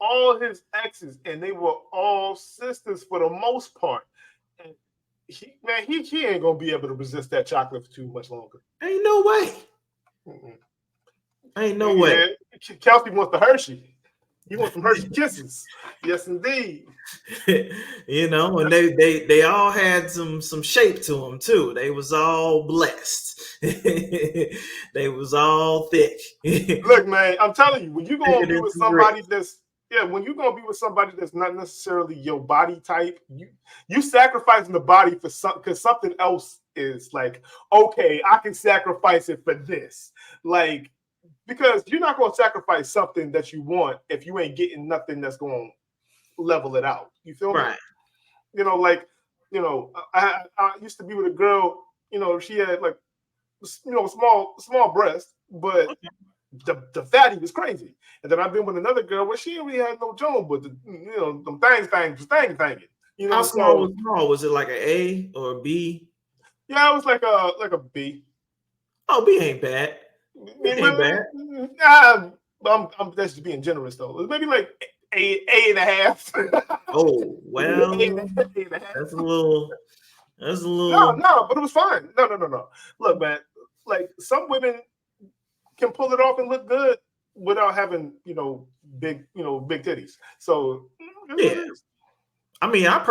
all his exes, and they were all sisters for the most part. And he ain't gonna be able to resist that chocolate for too much longer.
Ain't no way.
Mm-mm.
Ain't no way.
Man, Kelsey wants the Hershey. He wants some Hershey kisses. Yes, indeed.
You know, and they all had some shape to them too. They was all blessed. They was all thick.
Look, man, I'm telling you, when you're gonna be with somebody
great.
when you're gonna be with somebody that's not necessarily your body type, you sacrificing the body for something because something else is like, okay, I can sacrifice it for this. Like, because you're not gonna sacrifice something that you want if you ain't getting nothing that's gonna level it out. You feel me?
Right.
You know, like, you know, I used to be with a girl, you know, she had like, you know, small breast, but the fatty was crazy. And then I've been with another girl where she didn't really have no joint, but you know, them things was thanging. You know,
How small was small? Was it like an A or a B?
Yeah, it was like a B.
Oh, B ain't bad. B ain't bad.
I'm that's just being generous though. It was maybe like A and a half.
Oh well,
A and a half.
that's a little.
No, but it was fine. No. Look, man, like some women can pull it off and look good without having, big titties. So
yeah. I mean, I'm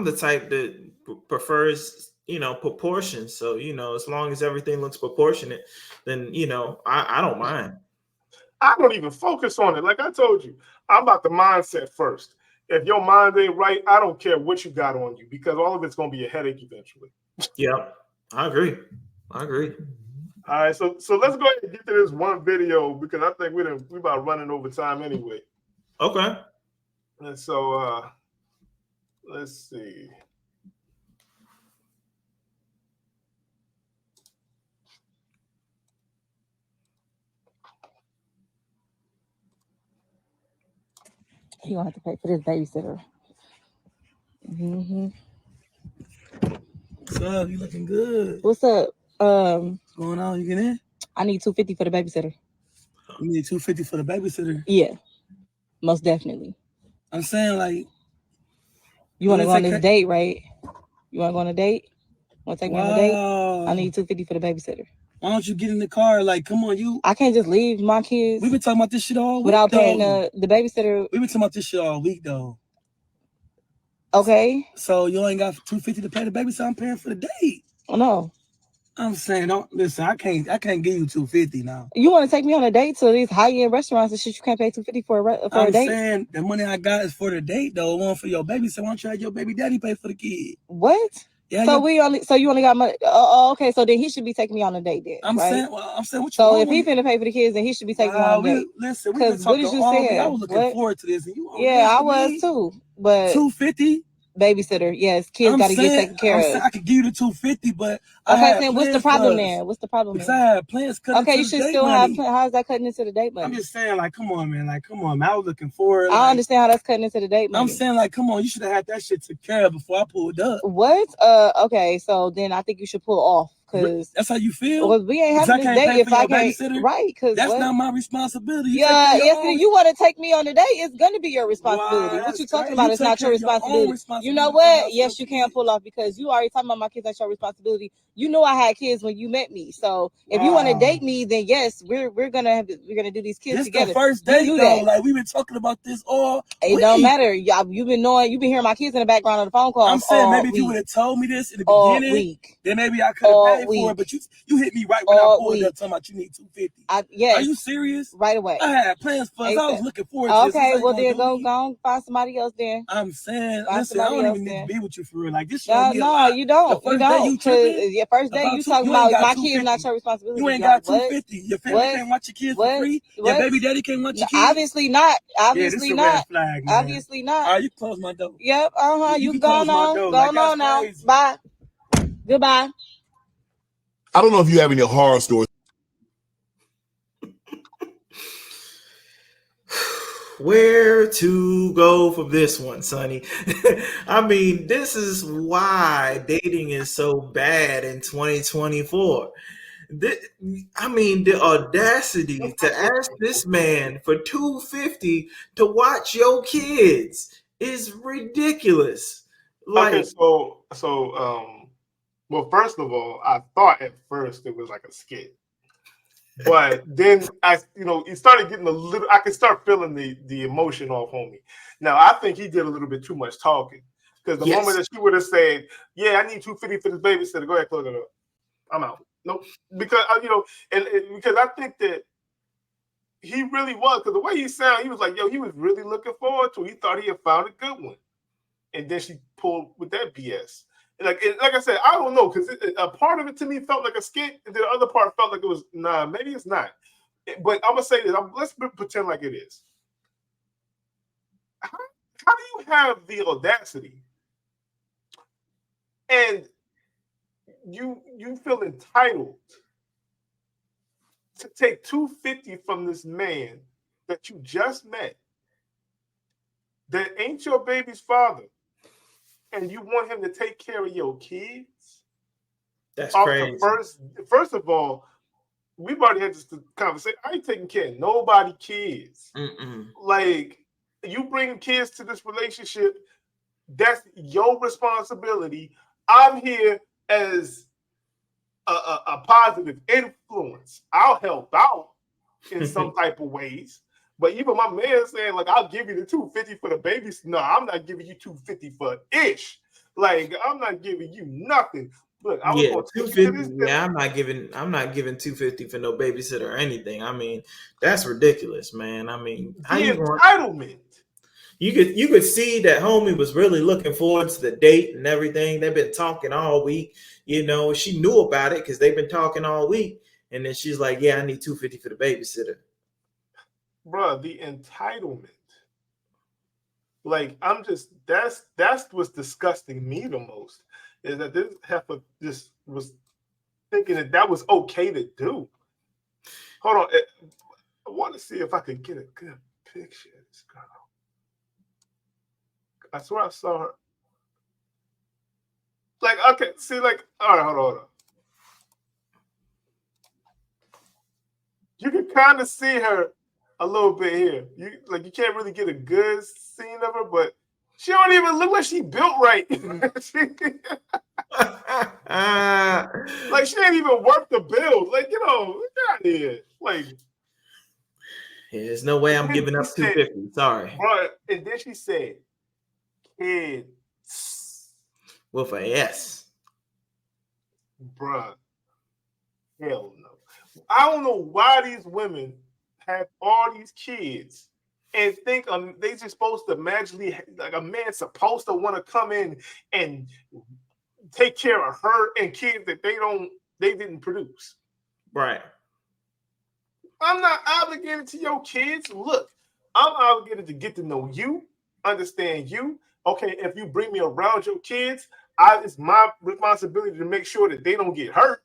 the type that prefers, proportions. So, as long as everything looks proportionate, then, I don't mind.
I don't even focus on it. Like I told you, I'm about the mindset first. If your mind ain't right, I don't care what you got on you because all of it's going to be a headache eventually.
Yeah, I agree.
All right, so let's go ahead and get to this one video because I think we about running over time anyway.
Okay.
And so let's see.
He gonna have to pay for this babysitter. Mm-hmm.
What's up? You looking good?
What's up?
What's going on? You get in?
I need $250 for the babysitter.
You need $250 for the babysitter?
Yeah, most definitely.
I'm saying, like,
you want to go on this date, right? You want to go on a date? Want to take me on a date? I need $250 for the babysitter.
Why don't you get in the car? Like, come on,
I can't just leave my kids.
We've been talking about this shit all week
without paying the babysitter.
We've been talking about this shit all week though.
Okay.
So you ain't got $250 to pay the babysitter. I'm paying for the date.
Oh no.
I'm saying, don't listen. I can't give you $250 now.
You want to take me on a date to these high-end restaurants and shit? You can't pay $250 for a date.
I'm saying the money I got is for the date though. One for your baby. So why don't you have your baby daddy pay for the kid?
What?
Yeah.
So you only got money. Oh, okay. So then he should be taking me on a date then.
I'm
right?
saying what you.
So if he finna pay for the kids, then he should be taking me on a date.
Listen, we've been talking all week. I was looking forward to this, and you.
Yeah, I was too. But
$250.
Babysitter, yes, kids got to get taken care of.
I could give you the $250, but
okay, then what's the problem then? What's the problem?
Because I had plans cut into the date. Okay, you should still have.
How's that cutting into the date money?
I'm just saying, like, come on, man. I was looking forward.
I understand how that's cutting into the date money.
I'm saying, like, come on, you should have had that shit took care of before I pulled up.
What? Okay, so then I think you should pull off. Cause
that's how you feel.
Well, we ain't having this date if I can't. Right? Because
that's not my responsibility.
If you want to take me on a date, it's gonna be your responsibility. What you talking about? It's not your responsibility. You know what? Yes, you can pull off because you already talking about my kids. That's your responsibility. You know I had kids when you met me. So if you want to date me, then yes, we're gonna do these kids together.
This the first date though. Like we've been talking about this all.
It don't matter. You've been hearing my kids in the background of the phone calls.
I'm saying maybe if you would have told me this in the beginning, then maybe I could have paid for it. But you hit me right when I pulled up talking about you need $250.
Yes.
Are you serious?
Right away.
I had plans for us. I was looking forward to this.
Okay, well then go find somebody else then.
I'm saying, listen, I don't even need to be with you for real. Like this.
No, you don't. You don't. Because your first day you talking about my kids not your responsibility.
You ain't got $250. Your family can't watch your kids for free. Your baby daddy can't watch your kids.
Obviously not. Obviously not. Obviously not.
All right, you close my door.
Yep. You gone on. Going on now. Bye. Goodbye.
I don't know if you have any horror stories.
Where to go from this one, Sonny? I mean, this is why dating is so bad in 2024. I mean, the audacity to ask this man for $250 to watch your kids is ridiculous. Like,
okay, so well, first of all, I thought at first it was like a skit. But then it started getting a little. I could start feeling the emotion off homie. Now I think he did a little bit too much talking, because the moment that she would have said, "Yeah, I need $250 for this babysitter," go ahead, close it up. I'm out. Nope. Because and because I think that he really was, because the way he sounded, he was like, "Yo," he was really looking forward to it. He thought he had found a good one, and then she pulled with that BS. Like I said, I don't know, because a part of it to me felt like a skit, and the other part felt like it was maybe it's not. But I'm gonna say this. Let's pretend like it is. How do you have the audacity and you feel entitled to take $250 from this man that you just met, that ain't your baby's father, and you want him to take care of your kids?
That's crazy.
First of all, we've already had this conversation. I ain't taking care of nobody's kids. Like, you bring kids to this relationship, that's your responsibility. I'm here as a positive influence. I'll help out in some type of ways. But even my man saying, like, I'll give you the $250 for the babies. No, I'm not giving you $250 for ish. Like, I'm not giving you nothing. Look, I was going to take you to this.
Yeah, I'm not giving $250 for no babysitter or anything. I mean, that's ridiculous, man. I mean,
how you entitlement.
You could see that homie was really looking forward to the date and everything. They've been talking all week. She knew about it because they've been talking all week. And then she's like, "Yeah, I need $250 for the babysitter."
Bruh, the entitlement. Like, that's what's disgusting me the most, is that this heifer just was thinking that was okay to do. Hold on. I want to see if I could get a good picture of this girl. I swear I saw her. Like, okay, see, like, all right, hold on. You can kind of see her a little bit here. You can't really get a good scene of her, but she don't even look like she built right. Like, she ain't even worth the build. Like, get out of here. Like,
there's no way I'm giving up $250. Sorry.
But and then she said, "Kids."
With a S.
Bruh. Hell no. I don't know why these women have all these kids and think they just supposed to magically, like, a man's supposed to want to come in and take care of her and kids that they didn't produce.
Right.
I'm not obligated to your kids. Look, I'm obligated to get to know you, understand you. Okay, if you bring me around your kids, it's my responsibility to make sure that they don't get hurt.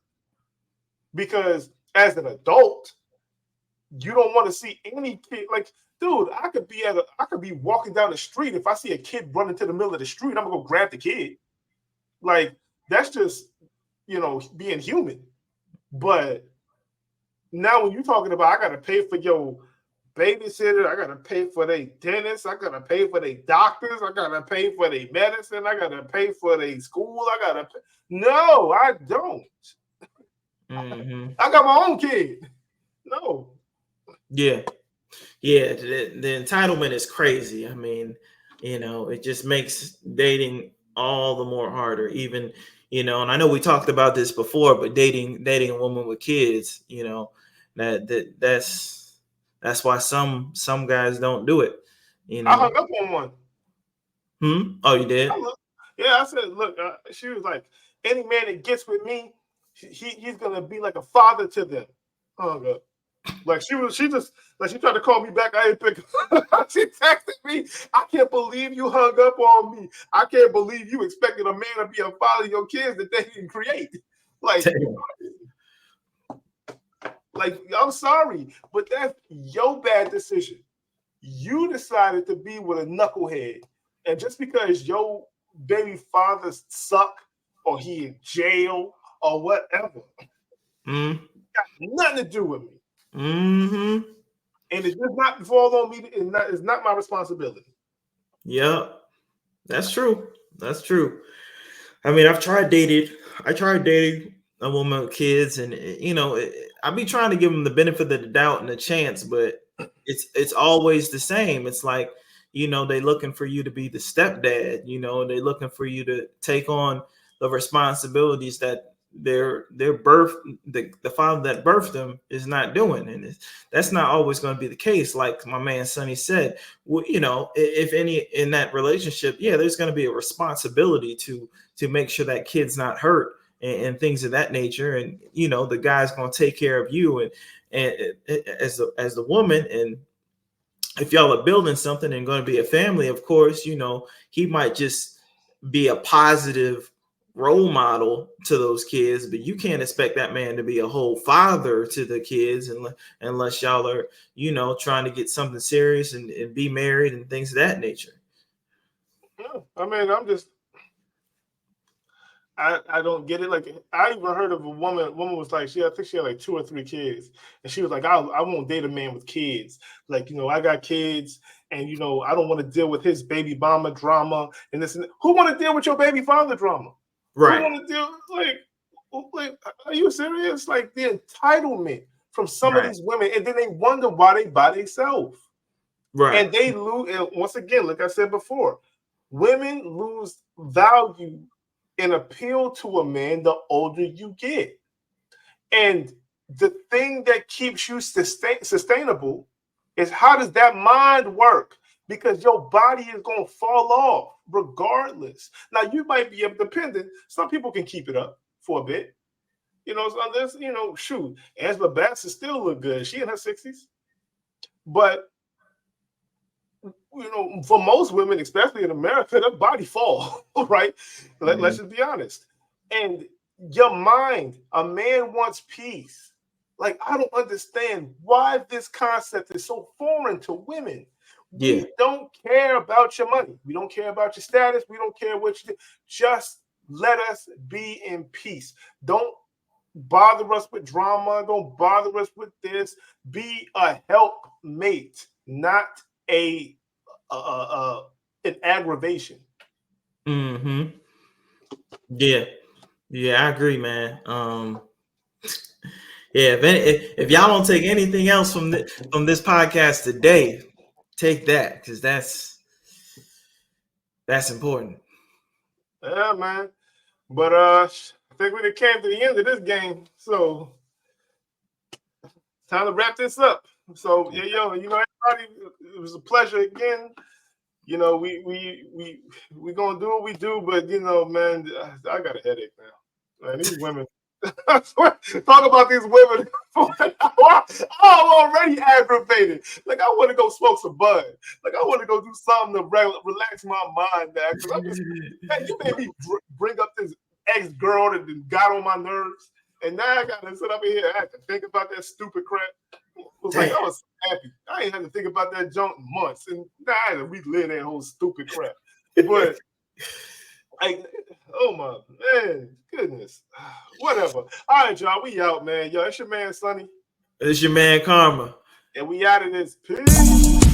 Because as an adult, you don't want to see any kid. Like, dude, I could be walking down the street. If I see a kid running to the middle of the street, I'm gonna go grab the kid. Like, that's just, being human. But now when you're talking about, I gotta pay for your babysitter, I gotta pay for their dentist, I gotta pay for their doctors, I gotta pay for their medicine, I gotta pay for their school, no, I don't. I got my own kid. No.
Yeah. The entitlement is crazy. I mean, it just makes dating all the more harder. Even, and I know we talked about this before, but dating a woman with kids, that's why some guys don't do it.
I hung up on one.
Oh, you did?
I said, look, she was like, any man that gets with me, he's gonna be like a father to them. Hung up. Like, she tried to call me back. I ain't pick up. She texted me, "I can't believe you hung up on me. I can't believe you expected a man to be a father of your kids that they didn't create." Like, I'm sorry, but that's your bad decision. You decided to be with a knucklehead, and just because your baby father suck or he in jail or whatever, got nothing to do with me.
Mm-hmm.
And it does not fall on me. It's not my responsibility.
Yeah, that's true. That's true. I mean, I tried dating a woman with kids, and I be trying to give them the benefit of the doubt and a chance, but it's always the same. It's like, they looking for you to be the stepdad. They looking for you to take on the responsibilities that the father that birthed them is not doing, and that's not always going to be the case. Like my man Sonny said, if any in that relationship, there's going to be a responsibility to make sure that kid's not hurt and things of that nature, and the guy's going to take care of you and as the woman. And if y'all are building something and going to be a family, of course, he might just be a positive role model to those kids, but you can't expect that man to be a whole father to the kids unless y'all are, trying to get something serious and be married and things of that nature.
Yeah, I mean, I don't get it. Like, I even heard of a woman was like, I think she had like 2 or 3 kids. And she was like, I won't date a man with kids. Like, I got kids and, I don't want to deal with his baby mama drama and this and that. Who want to deal with your baby father drama?
Right.
Who want to deal, like, are you serious? Like, the entitlement from some of these women, and then they wonder why they by themselves.
Right.
And they lose, and once again, like I said before, women lose value and appeal to a man the older you get. And the thing that keeps you sustainable is, how does that mind work? Because your body is going to fall off regardless. Now, you might be dependent. Some people can keep it up for a bit. So this, shoot, Angela Bassett still look good. She in her 60s. But for most women, especially in America, their body fall, right? Let's just be honest. And your mind, a man wants peace. Like, I don't understand why this concept is so foreign to women.
Yeah.
We don't care about your money. We don't care about your status. We don't care what you do. Just let us be in peace. Don't bother us with drama. Don't bother us with this. Be a helpmate, not an aggravation.
Mm-hmm. Yeah, I agree, man. If y'all don't take anything else from this podcast today, take that, because that's important.
Yeah, man. But I think we came to the end of this game, so time to wrap this up. So everybody, it was a pleasure again. We gonna do what we do, but man, I got a headache now. Man, these women. I swear, talk about these women for an hour. I'm already aggravated. Like, I want to go smoke some bud. Like, I want to go do something to relax my mind, man. Because you made me bring up this ex-girl that got on my nerves, and now I gotta sit up in here and have to think about that stupid crap. I was so happy. I ain't had to think about that junk in months, and now I had to relive that whole stupid crap. But oh my man, goodness, whatever. All right, y'all, we out, man. Yo, it's your man Sonny.
It's your man Karma,
and we out of this. Peace.